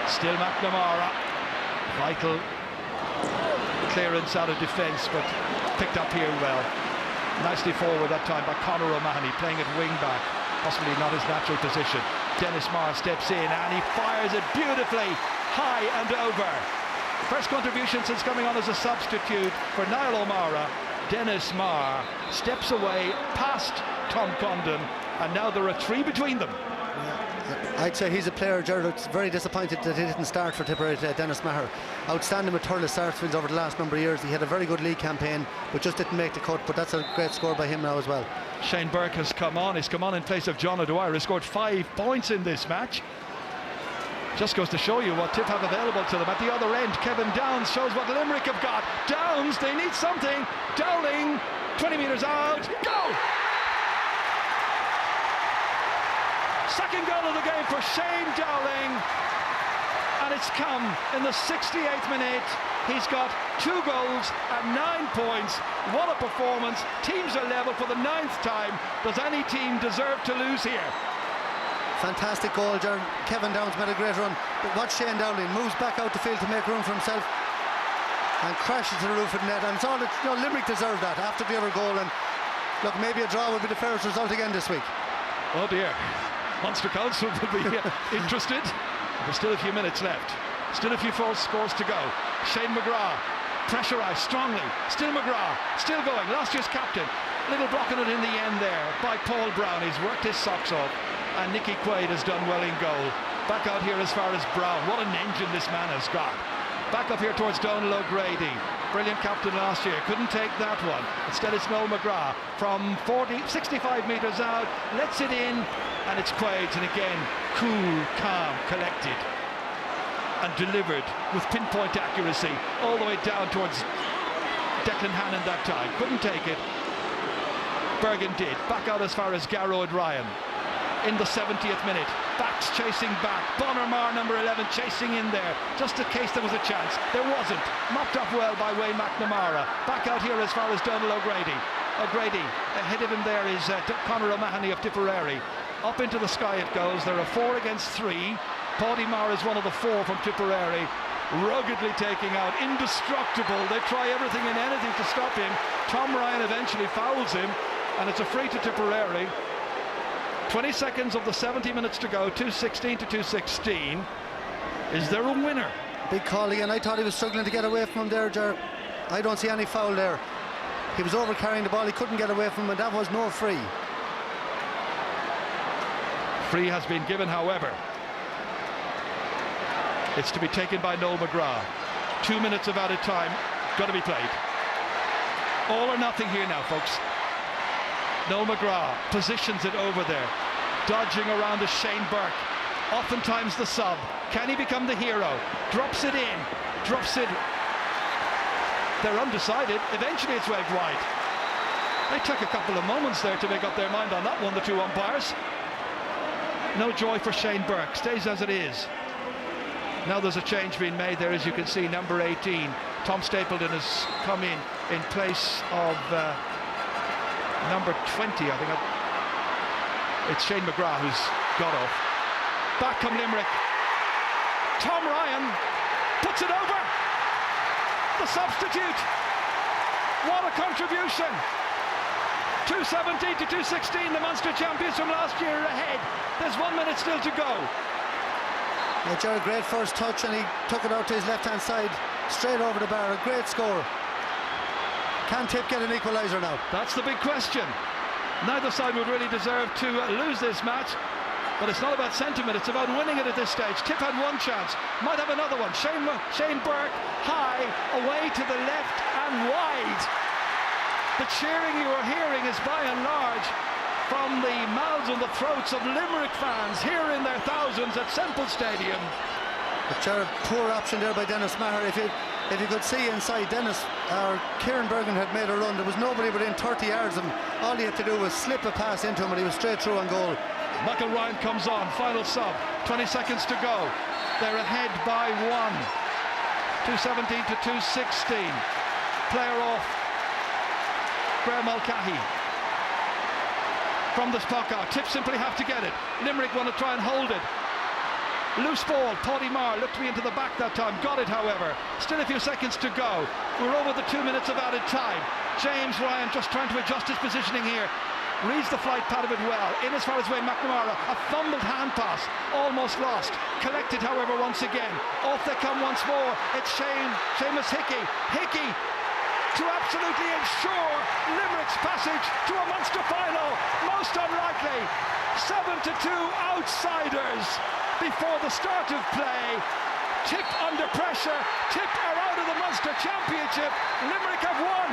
[SPEAKER 2] Still McNamara. Vital clearance out of defence, but picked up here well. Nicely forward that time by Conor O'Mahony, playing at wing back. Possibly not his natural position. Dennis Marr steps in and he fires it beautifully high and over. First contribution since coming on as a substitute for Niall O'Mara. Dennis Marr steps away past Tom Condon, and now there are 3 between them.
[SPEAKER 3] Yeah, I'd say he's a player, Gerard, that's very disappointed that he didn't start for Tipperary today. Dennis Maher, outstanding with Thurles Sarsfields over the last number of years. He had a very good league campaign, but just didn't make the cut. But that's a great score by him now as well.
[SPEAKER 2] Shane Burke has come on. He's come on in place of John O'Dwyer, who scored 5 points in this match. Just goes to show you what Tip have available to them. At the other end, Kevin Downs shows what Limerick have got. Downs, they need something. Dowling, 20 metres out. Go! Second goal of the game for Shane Dowling. And it's come in the 68th minute. He's got 2 goals and 9 points. What a performance. Teams are level for the 9th time. Does any team deserve to lose here?
[SPEAKER 3] Fantastic goal, Jared. Kevin Downs made a great run, but watch Shane Dowling moves back out the field to make room for himself and crashes to the roof of the net. And it's all, you know, Limerick deserved that after the other goal, and look, maybe a draw would be the fairest result again this week.
[SPEAKER 2] Oh dear, Munster Council will be interested. There's still a few minutes left, still a few scores to go. Shane McGrath pressurised strongly, still McGrath, still going, last year's captain. Little blocking it in the end there by Paul Brown. He's worked his socks off, and Nicky Quaid has done well in goal. Back out here as far as Brown. What an engine this man has got. Back up here towards Donal O'Grady. Brilliant captain last year. Couldn't take that one. Instead it's Noel McGrath from 65 metres out. Lets it in, and it's Quaid's. And again, cool, calm, collected, and delivered with pinpoint accuracy all the way down towards Declan Hannon that time. Couldn't take it. Bergen did. Back out as far as Garrod Ryan. In the 70th minute, backs chasing back. Bonnermar, number 11, chasing in there, just in case there was a chance. There wasn't. Mopped up well by Wayne McNamara. Back out here as far as Donal O'Grady. O'Grady, ahead of him there is Conor O'Mahony of Tipperary. Up into the sky it goes. There are 4 against 3. Paddy Marr is one of the 4 from Tipperary. Ruggedly taking out, indestructible. They try everything and anything to stop him. Tom Ryan eventually fouls him, and it's a free to Tipperary. 20 seconds of the 70 minutes to go, 2:16 to 2:16. Is there a winner?
[SPEAKER 3] Big call again. I thought he was struggling to get away from him there, Ger. I don't see any foul there. He was over carrying the ball, he couldn't get away from him, and that was no free.
[SPEAKER 2] Free has been given, however. It's to be taken by Noel McGrath. 2 minutes of added time, got to be played. All or nothing here now, folks. Noel McGrath positions it over there, dodging around to Shane Burke. Oftentimes the sub. Can he become the hero? Drops it in, drops it. They're undecided. Eventually it's waved wide. They took a couple of moments there to make up their mind on that one, the 2 umpires. No joy for Shane Burke, stays as it is. Now there's a change being made there, as you can see, number 18. Tom Stapleton has come in in place of number 20, I think. It's Shane McGrath who's got off. Back come Limerick. Tom Ryan puts it over. The substitute. What a contribution. 2:17 to 2:16, the Munster champions from last year are ahead. There's 1 minute still to go.
[SPEAKER 3] Yeah, Gerard, great first touch, and he took it out to his left-hand side, straight over the bar. A great score. Can Tip get an equaliser now?
[SPEAKER 2] That's the big question. Neither side would really deserve to lose this match, but it's not about sentiment, it's about winning it at this stage. Tip had one chance, might have another one. Shane Burke, high, away to the left and wide. The cheering you are hearing is by and large from the mouths and the throats of Limerick fans here in their thousands at Semple Stadium.
[SPEAKER 3] But Gerard, poor option there by Dennis Maher. If you could see inside, Kieran Bergen had made a run. There was nobody within 30 yards of him. All he had to do was slip a pass into him and he was straight through on goal.
[SPEAKER 2] Michael Ryan comes on, final sub, 20 seconds to go. They're ahead by 1. 2:17 to 2:16. Player off. Graham Mulcahy. From the puck out, Tip simply have to get it. Limerick want to try and hold it. Loose ball, Paddy Marr looked me into the back that time, got it however. Still a few seconds to go. We're over the 2 minutes of added time. James Ryan just trying to adjust his positioning here. Reads the flight path of it well. In as far as Wayne McNamara, a fumbled hand pass, almost lost. Collected however once again. Off they come once more. It's Seamus Hickey. Hickey to absolutely ensure Limerick's passage to a Munster final. Most unlikely. 7-2 outsiders before the start of play. Tip under pressure. Tip are out of the Munster Championship. Limerick have won.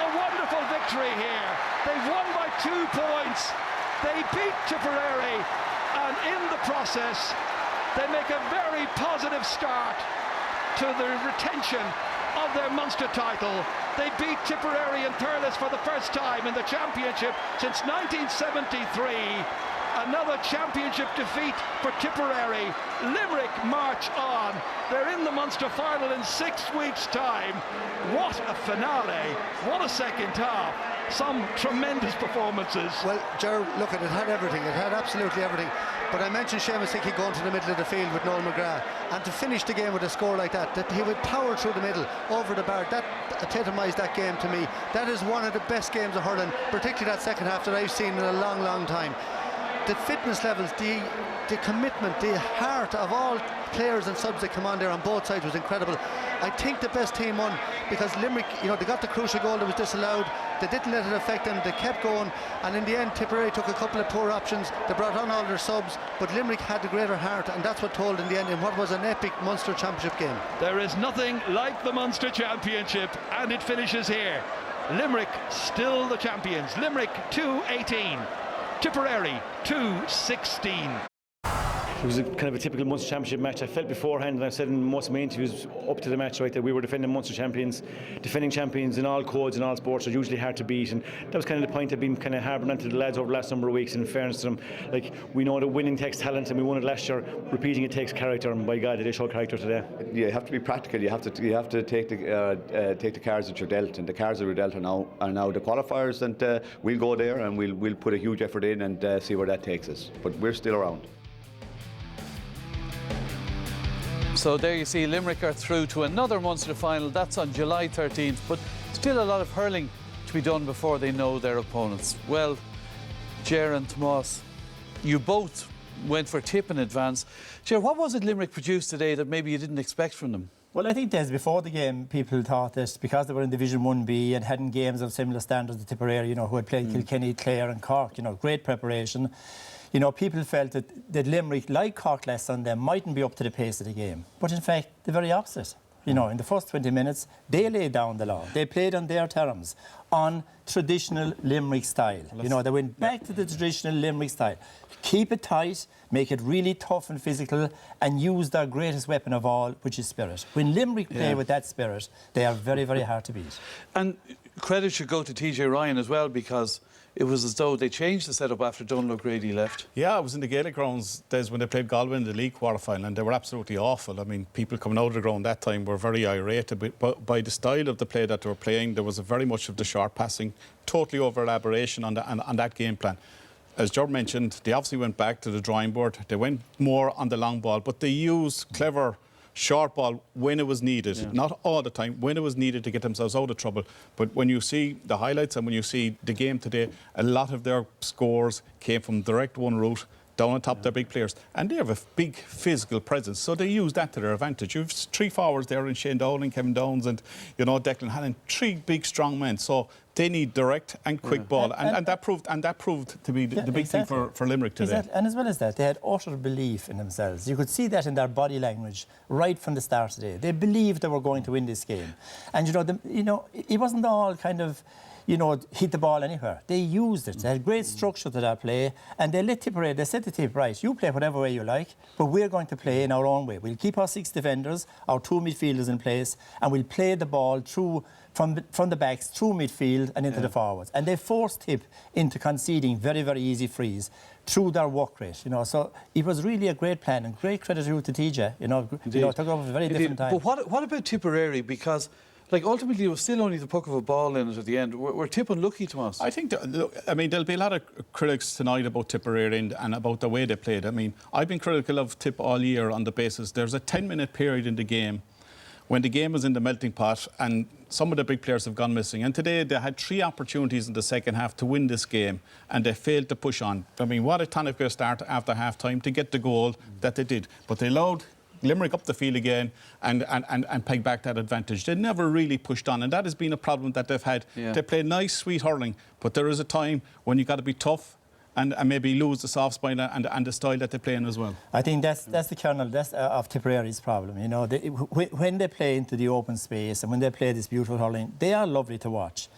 [SPEAKER 2] A wonderful victory here. They've won by 2 points. They beat Tipperary, and in the process they make a very positive start to the retention of their Munster title. They beat Tipperary and Thurles for the first time in the championship since 1973. Another championship defeat for Tipperary. Limerick march on. They're in the Munster final in 6 weeks' time. What a finale. What a second half. Some tremendous performances.
[SPEAKER 3] Well, Gerard, look, it had everything. It had absolutely everything. But I mentioned Seamus Hickey going to the middle of the field with Noel McGrath. And to finish the game with a score like that he would power through the middle, over the bar, that epitomised that game to me. That is one of the best games of hurling, particularly that second half that I've seen in a long, long time. The fitness levels, the commitment, the heart of all players and subs that come on there on both sides was incredible. I think the best team won because Limerick, they got the crucial goal that was disallowed. They didn't let it affect them. They kept going, and in the end, Tipperary took a couple of poor options. They brought on all their subs, but Limerick had the greater heart, and that's what told in the end in what was an epic Munster Championship game.
[SPEAKER 2] There is nothing like the Munster Championship, and it finishes here. Limerick still the champions. Limerick 2-18. Tipperary 2-16.
[SPEAKER 5] It was kind of a typical Munster Championship match. I felt beforehand, and I've said in most of my interviews up to the match, right, that we were defending Munster champions. Defending champions in all codes and all sports are usually hard to beat, and that was kind of the point I've been kind of harbouring onto the lads over the last number of weeks. In fairness to them, like, we know that winning takes talent, and we won it last year. Repeating it takes character, and by God, they showed character today.
[SPEAKER 6] Yeah, you have to be practical. You have to take the cards that you're dealt, and the cards that we're dealt are now the qualifiers, and we'll go there and we'll put a huge effort in and see where that takes us. But we're still around.
[SPEAKER 7] So there you see, Limerick are through to another Munster final. That's on July 13th, but still a lot of hurling to be done before they know their opponents. Well, Ger and Tomas, you both went for Tip in advance. Ger, what was it Limerick produced today that maybe you didn't expect from them?
[SPEAKER 8] Well, I think, Des, before the game, people thought that because they were in Division 1B and hadn't games of similar standards to Tipperary, who had played Kilkenny, Clare and Cork, great preparation. People felt that Limerick, like Cork last Sunday, mightn't be up to the pace of the game. But in fact, the very opposite. In the first 20 minutes, they laid down the law. They played on their terms, on traditional Limerick style. They went back to the traditional Limerick style. Keep it tight, make it really tough and physical, and use their greatest weapon of all, which is spirit. When Limerick play with that spirit, they are very, very hard to beat.
[SPEAKER 7] And credit should go to TJ Ryan as well, because it was as though they changed the setup after Donald O'Grady left.
[SPEAKER 9] Yeah, I was in the Gaelic grounds days when they played Galway in the league quarter-final, and they were absolutely awful. I mean, people coming out of the ground that time were very irate by the style of the play that they were playing. There was very much of the short passing, totally over-elaboration on that game plan. As George mentioned, they obviously went back to the drawing board. They went more on the long ball, but they used clever short ball when it was needed, not all the time, when it was needed to get themselves out of trouble. But when you see the highlights and when you see the game today, a lot of their scores came from direct one route down on top of their big players, and they have a big physical presence, so they use that to their advantage. You've 3 forwards there in Shane Dowling, Kevin Downs and Declan Hannon, 3 big strong men, so they need direct and quick ball, and that proved to be the big thing for Limerick today.
[SPEAKER 8] Exactly. And as well as that, they had utter belief in themselves. You could see that in their body language right from the start today. They believed they were going to win this game, and it wasn't all kind of hit the ball anywhere. They used it. They had great structure to that play, and they Tipperary, they said to Tip, right, you play whatever way you like, but we're going to play in our own way. We'll keep our 6 defenders, our 2 midfielders in place, and we'll play the ball through from the backs, through midfield and into the forwards. And they forced Tip into conceding very, very easy frees through their work rate. So it was really a great plan, and great credit to TJ. It took over a very different time.
[SPEAKER 7] But what about Tipperary? Because ultimately, it was still only the puck of a ball in it at the end. Were Tip unlucky, Tomas?
[SPEAKER 9] I think, there'll be a lot of critics tonight about Tipperary and about the way they played. I mean, I've been critical of Tip all year on the basis there's a 10-minute period in the game when the game was in the melting pot and some of the big players have gone missing. And today they had 3 opportunities in the second half to win this game and they failed to push on. I mean, what a tonic way start after half-time to get the goal that they did. But they allowed Limerick up the field again and peg back that advantage. They never really pushed on, and that has been a problem that they've had. Yeah. They play nice, sweet hurling, but there is a time when you've got to be tough and maybe lose the soft spine and the style that they play in as well.
[SPEAKER 8] I think that's the kernel of Tipperary's problem. When they play into the open space and when they play this beautiful hurling, they are lovely to watch.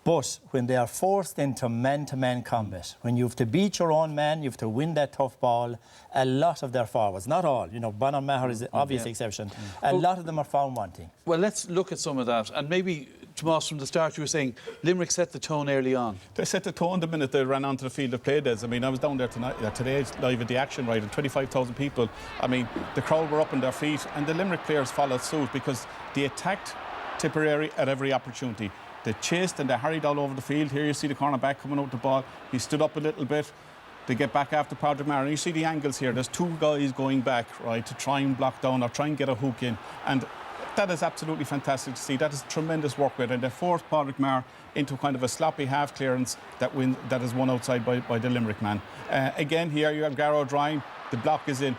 [SPEAKER 8] But when they are forced into man-to-man combat, when you have to beat your own man, you have to win that tough ball, a lot of their forwards, not all, Bonham Maher is an obvious exception, a lot of them are found wanting.
[SPEAKER 7] Well, let's look at some of that. And maybe, Tomas, from the start you were saying Limerick set the tone early on.
[SPEAKER 9] They set the tone the minute they ran onto the field of play, Des. I mean, I was down there today live at the action, right, and 25,000 people. I mean, the crowd were up on their feet and the Limerick players followed suit because they attacked Tipperary at every opportunity. They chased and they harried all over the field. Here you see the cornerback coming out the ball. He stood up a little bit. They get back after Padraig Maher. And you see the angles here. There's 2 guys going back, right, to try and block down or try and get a hook in. And that is absolutely fantastic to see. That is tremendous work with it. And they forced Padraig Maher into kind of a sloppy half clearance that is won outside by the Limerick man. Again, here you have Garrow drawing. The block is in.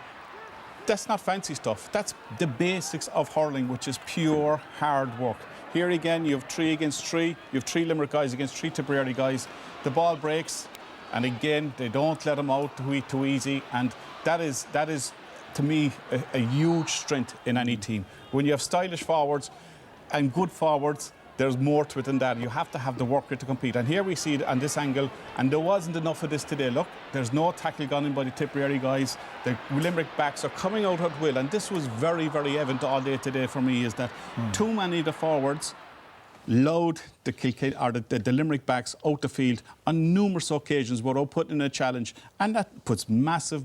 [SPEAKER 9] That's not fancy stuff. That's the basics of hurling, which is pure hard work. Here again, you have 3 against 3. You have 3 Limerick guys against 3 Tipperary guys. The ball breaks, and again, they don't let them out too easy. And that is to me, a huge strength in any team. When you have stylish forwards and good forwards, there's more to it than that. You have to have the work rate to compete. And here we see it on this angle, and there wasn't enough of this today. Look, there's no tackle gone in by the Tipperary guys. The Limerick backs are coming out at will, and this was very, very evident all day today for me, is that too many of the forwards load the Limerick backs out the field on numerous occasions without putting in a challenge, and that puts massive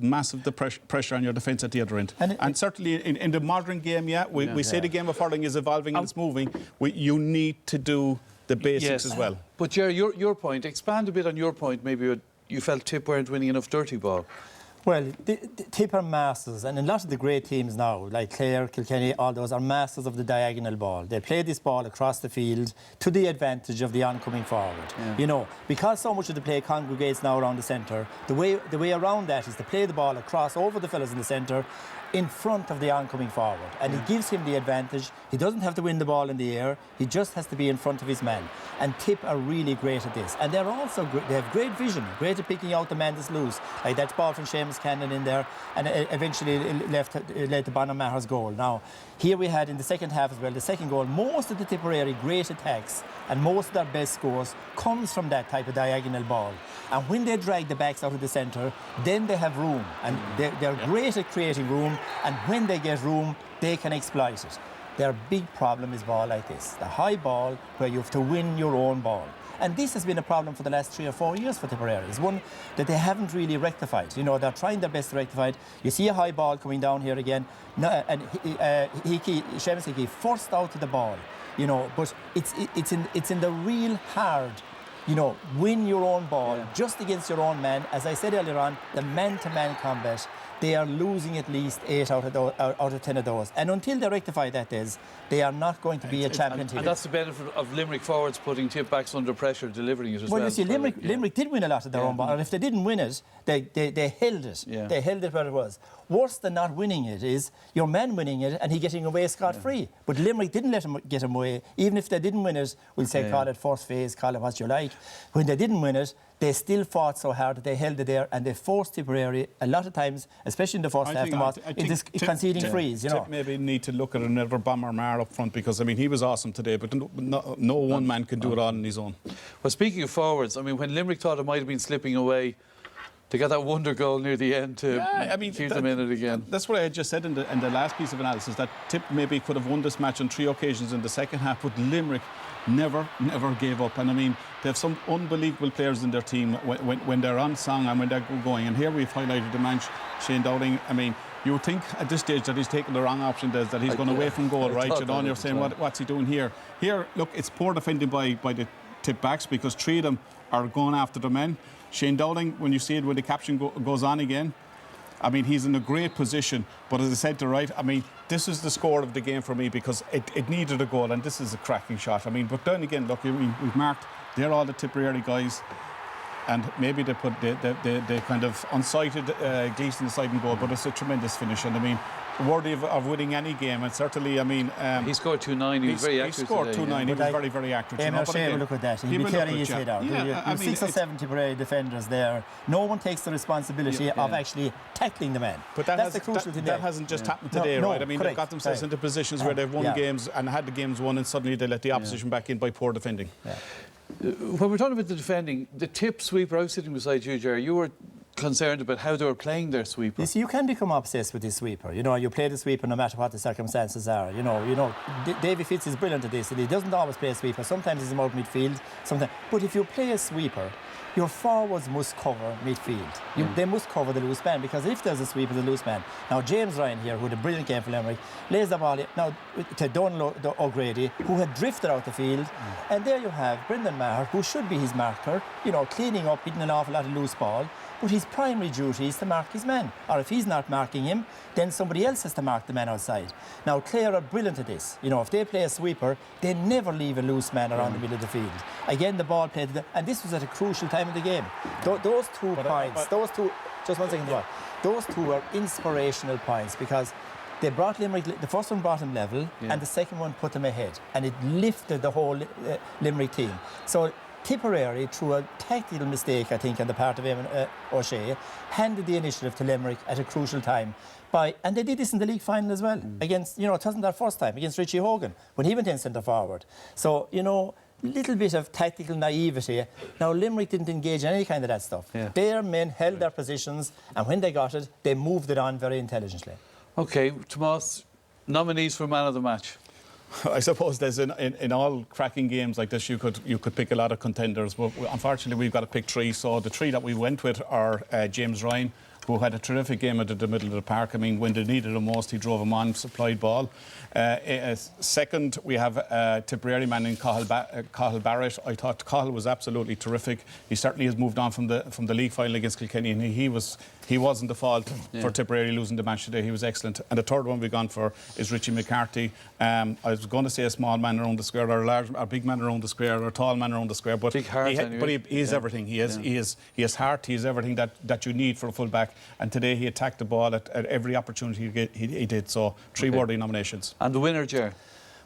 [SPEAKER 9] pressure on your defence at the other end. And certainly in the modern game, we say the game of hurling is evolving and it's moving. You need to do the basics as well.
[SPEAKER 7] But Jerry, your point, expand a bit on your point. Maybe you felt Tip weren't winning enough dirty ball.
[SPEAKER 8] Well, the Tip are masters, and a lot of the great teams now, like Clare, Kilkenny, all those, are masters of the diagonal ball. They play this ball across the field to the advantage of the oncoming forward. Yeah. Because so much of the play congregates now around the centre, the way around that is to play the ball across over the fellas in the centre, in front of the oncoming forward, and it gives him the advantage. He doesn't have to win the ball in the air, he just has to be in front of his man. And Tip are really great at this, and they're also they have great vision, great at picking out the man that's loose, like that ball from Seamus Cannon in there, and eventually led to Bonham Maher's goal. Now here we had in the second half as well, the second goal, most of the Tipperary great attacks and most of their best scores comes from that type of diagonal ball. And when they drag the backs out of the centre, then they have room, and they're great at creating room, and when they get room, they can exploit it. Their big problem is ball like this, the high ball where you have to win your own ball. And this has been a problem for the last 3 or 4 years for Tipperary. It's one that they haven't really rectified. You know, they're trying their best to rectify it. You see a high ball coming down here again, and Seamus Hickey forced out to the ball. You know, but it's in the real hard, you know, win your own ball just against your own man. As I said earlier on, the man-to-man combat, they are losing at least 8 out of 10 of those. And until they rectify that, they are not going to be a champion team.
[SPEAKER 7] And that's the benefit of Limerick forwards putting tip backs under pressure, delivering it as well.
[SPEAKER 8] Well, you see, Limerick did win a lot of their own ball, and if they didn't win it, they held it.
[SPEAKER 7] Yeah.
[SPEAKER 8] They held it where it was. Worse than not winning it is your man winning it and he getting away scot-free. But Limerick didn't let him get him away. Even if they didn't win it, we'll say call it first phase, call it what you like. When they didn't win it, they still fought so hard that they held it there, and they forced Tipperary a lot of times, especially in the first half, into conceding frees. You know,
[SPEAKER 9] Tip maybe need to look at another bomber Mar up front, because I mean he was awesome today, but no one man can do it all on his own.
[SPEAKER 7] Well, speaking of forwards, I mean, when Limerick thought it might have been slipping away, they got that wonder goal near the end to keep them in it again.
[SPEAKER 9] That's what I just said in the last piece of analysis, that Tip maybe could have won this match on 3 occasions in the second half, but Limerick never gave up. And I mean, they have some unbelievable players in their team when they're on song and when they're going. And here we've highlighted the man, Shane Dowling. I mean, you would think at this stage that he's taking the wrong option, that he's gone away from goal, right? You know, and you're saying, what's he doing here? Here, look, it's poor defending by the Tip backs, because 3 of them are going after the men. Shane Dowling, when you see it when the caption goes on again, I mean, he's in a great position. But as I said to right, I mean, this is the score of the game for me, because it needed a goal, and this is a cracking shot. I mean, but then again, look, I mean, we've marked, they're all the Tipperary guys, and maybe they put the kind of unsighted Gleeson aside and goal, but it's a tremendous finish, and I mean, worthy of winning any game. And certainly, I mean,
[SPEAKER 7] he scored 2-9. He was very accurate.
[SPEAKER 9] He scored 2-9.
[SPEAKER 8] Yeah.
[SPEAKER 9] He was very, very accurate.
[SPEAKER 8] Shane, look at that. He'll be clearing his head out.
[SPEAKER 9] Yeah, I mean,
[SPEAKER 8] 6 or 7 Tipperary defenders there. No one takes the responsibility of actually tackling the man.
[SPEAKER 9] But
[SPEAKER 8] that's the crucial thing.
[SPEAKER 9] That hasn't just happened today, right? I mean, they've got themselves into positions where they've won games and had the games won, and suddenly they let the opposition back in by poor defending.
[SPEAKER 8] Yeah.
[SPEAKER 7] When we're talking about the defending, the Tip sweeper, I was sitting beside you, Jerry, you were concerned about how they were playing their sweeper.
[SPEAKER 8] You see, you can become obsessed with this sweeper. You know, you play the sweeper no matter what the circumstances are. You know, Davy Fitz is brilliant at this, and he doesn't always play a sweeper. Sometimes he's out midfield, sometimes. But if you play a sweeper, your forwards must cover midfield. They must cover the loose man, because if there's a sweeper, the loose man. Now, James Ryan here, who had a brilliant game for Limerick, lays the ball now to Donald O'Grady, who had drifted out the field. And there you have Brendan Maher, who should be his marker, you know, cleaning up, hitting an awful lot of loose ball. But his primary duty is to mark his man. Or if he's not marking him, then somebody else has to mark the man outside. Now, Clare are brilliant at this. You know, if they play a sweeper, they never leave a loose man around the middle of the field. Again, the ball played, and this was at a crucial time in the game. Those 2 points, those two, just 1 second, those 2 are inspirational points, because they brought Limerick, the first one brought them level, and the second one put them ahead. And it lifted the whole Limerick team. So Tipperary, through a tactical mistake, I think, on the part of Eamon O'Shea, handed the initiative to Limerick at a crucial time. And they did this in the league final as well, against, you know, it wasn't their first time, against Richie Hogan, when he went in centre forward. So, you know, little bit of tactical naivety. Now, Limerick didn't engage in any kind of that stuff. Their men held their positions, and when they got it, they moved it on very intelligently.
[SPEAKER 7] OK, Tomas, nominees for man of the match.
[SPEAKER 9] I suppose there's in all cracking games like this, you could pick a lot of contenders, but unfortunately we've got to pick 3. So the 3 that we went with are James Ryan, who had a terrific game at the middle of the park. I mean, when they needed him most, he drove him on, supplied ball. Second, we have Tipperary man in Cathal Barrett. I thought Cathal was absolutely terrific. He certainly has moved on from the league final against Kilkenny, and he wasn't the fault for Tipperary losing the match today. He was excellent. And the third one we've gone for is Richie McCarthy. I was going to say a small man around the square, or a big man around the square, or a tall man around the square, but
[SPEAKER 7] big heart,
[SPEAKER 9] he is everything. He has heart. He has everything that you need for a full back. And today he attacked the ball at every opportunity he did. So 3 worthy nominations.
[SPEAKER 7] And the winner, Ger?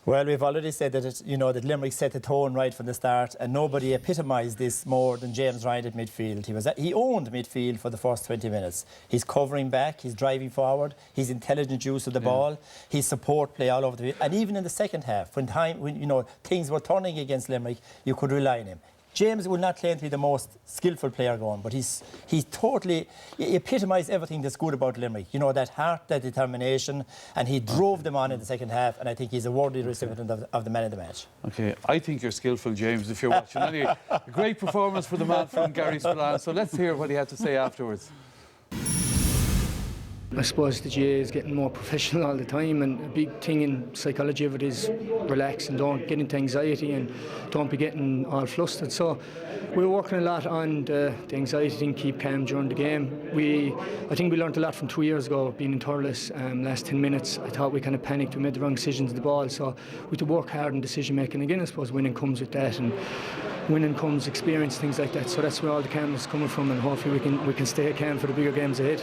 [SPEAKER 8] Well, we've already said that that Limerick set the tone right from the start, and nobody epitomised this more than James Ryan at midfield. He owned midfield for the first 20 minutes. He's covering back, he's driving forward, his intelligent use of the ball, his support play all over the field, and even in the second half, when things were turning against Limerick, you could rely on him. James will not claim to be the most skillful player going, but he totally epitomised everything that's good about Limerick. You know, that heart, that determination, and he drove them on in the second half, and I think he's a worthy recipient of the man of the match.
[SPEAKER 7] OK, I think you're skillful, James, if you're watching. Anyway, a great performance for the man from Gary Spillane. So let's hear what he had to say afterwards.
[SPEAKER 10] I suppose the GA is getting more professional all the time, and a big thing in psychology of it is relax and don't get into anxiety and don't be getting all flustered. So we're working a lot on the anxiety thing, keep calm during the game. I think we learned a lot from 2 years ago being in Thurles. Last 10 minutes I thought we kind of panicked, we made the wrong decisions with the ball, so we had to work hard in decision making. Again, I suppose winning comes with that, and winning comes experience, things like that. So that's where all the calmness is coming from, and hopefully we can stay calm for the bigger games ahead.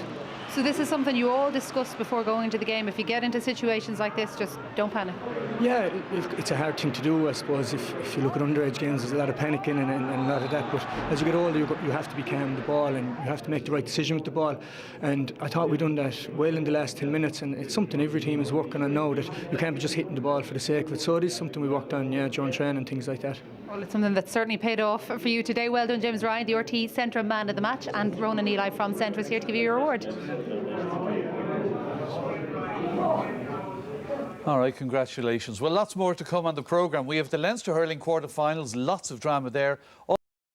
[SPEAKER 11] So this is something you all discuss before going into the game. If you get into situations like this, just don't panic.
[SPEAKER 10] Yeah, it's a hard thing to do, I suppose. If you look at underage games, there's a lot of panicking and a lot of that. But as you get older, you have to be calm with the ball, and you have to make the right decision with the ball. And I thought we'd done that well in the last 10 minutes, and it's something every team is working on now, that you can't be just hitting the ball for the sake of it. So it is something we worked on, during training and things like that.
[SPEAKER 11] Well, it's something that's certainly paid off for you today. Well done, James Ryan, the RT Centre Man of the Match, and Ronan Eli from Centre is here to give you your award.
[SPEAKER 7] All right, congratulations. Well, lots more to come on the programme. We have the Leinster Hurling quarter-finals, lots of drama there.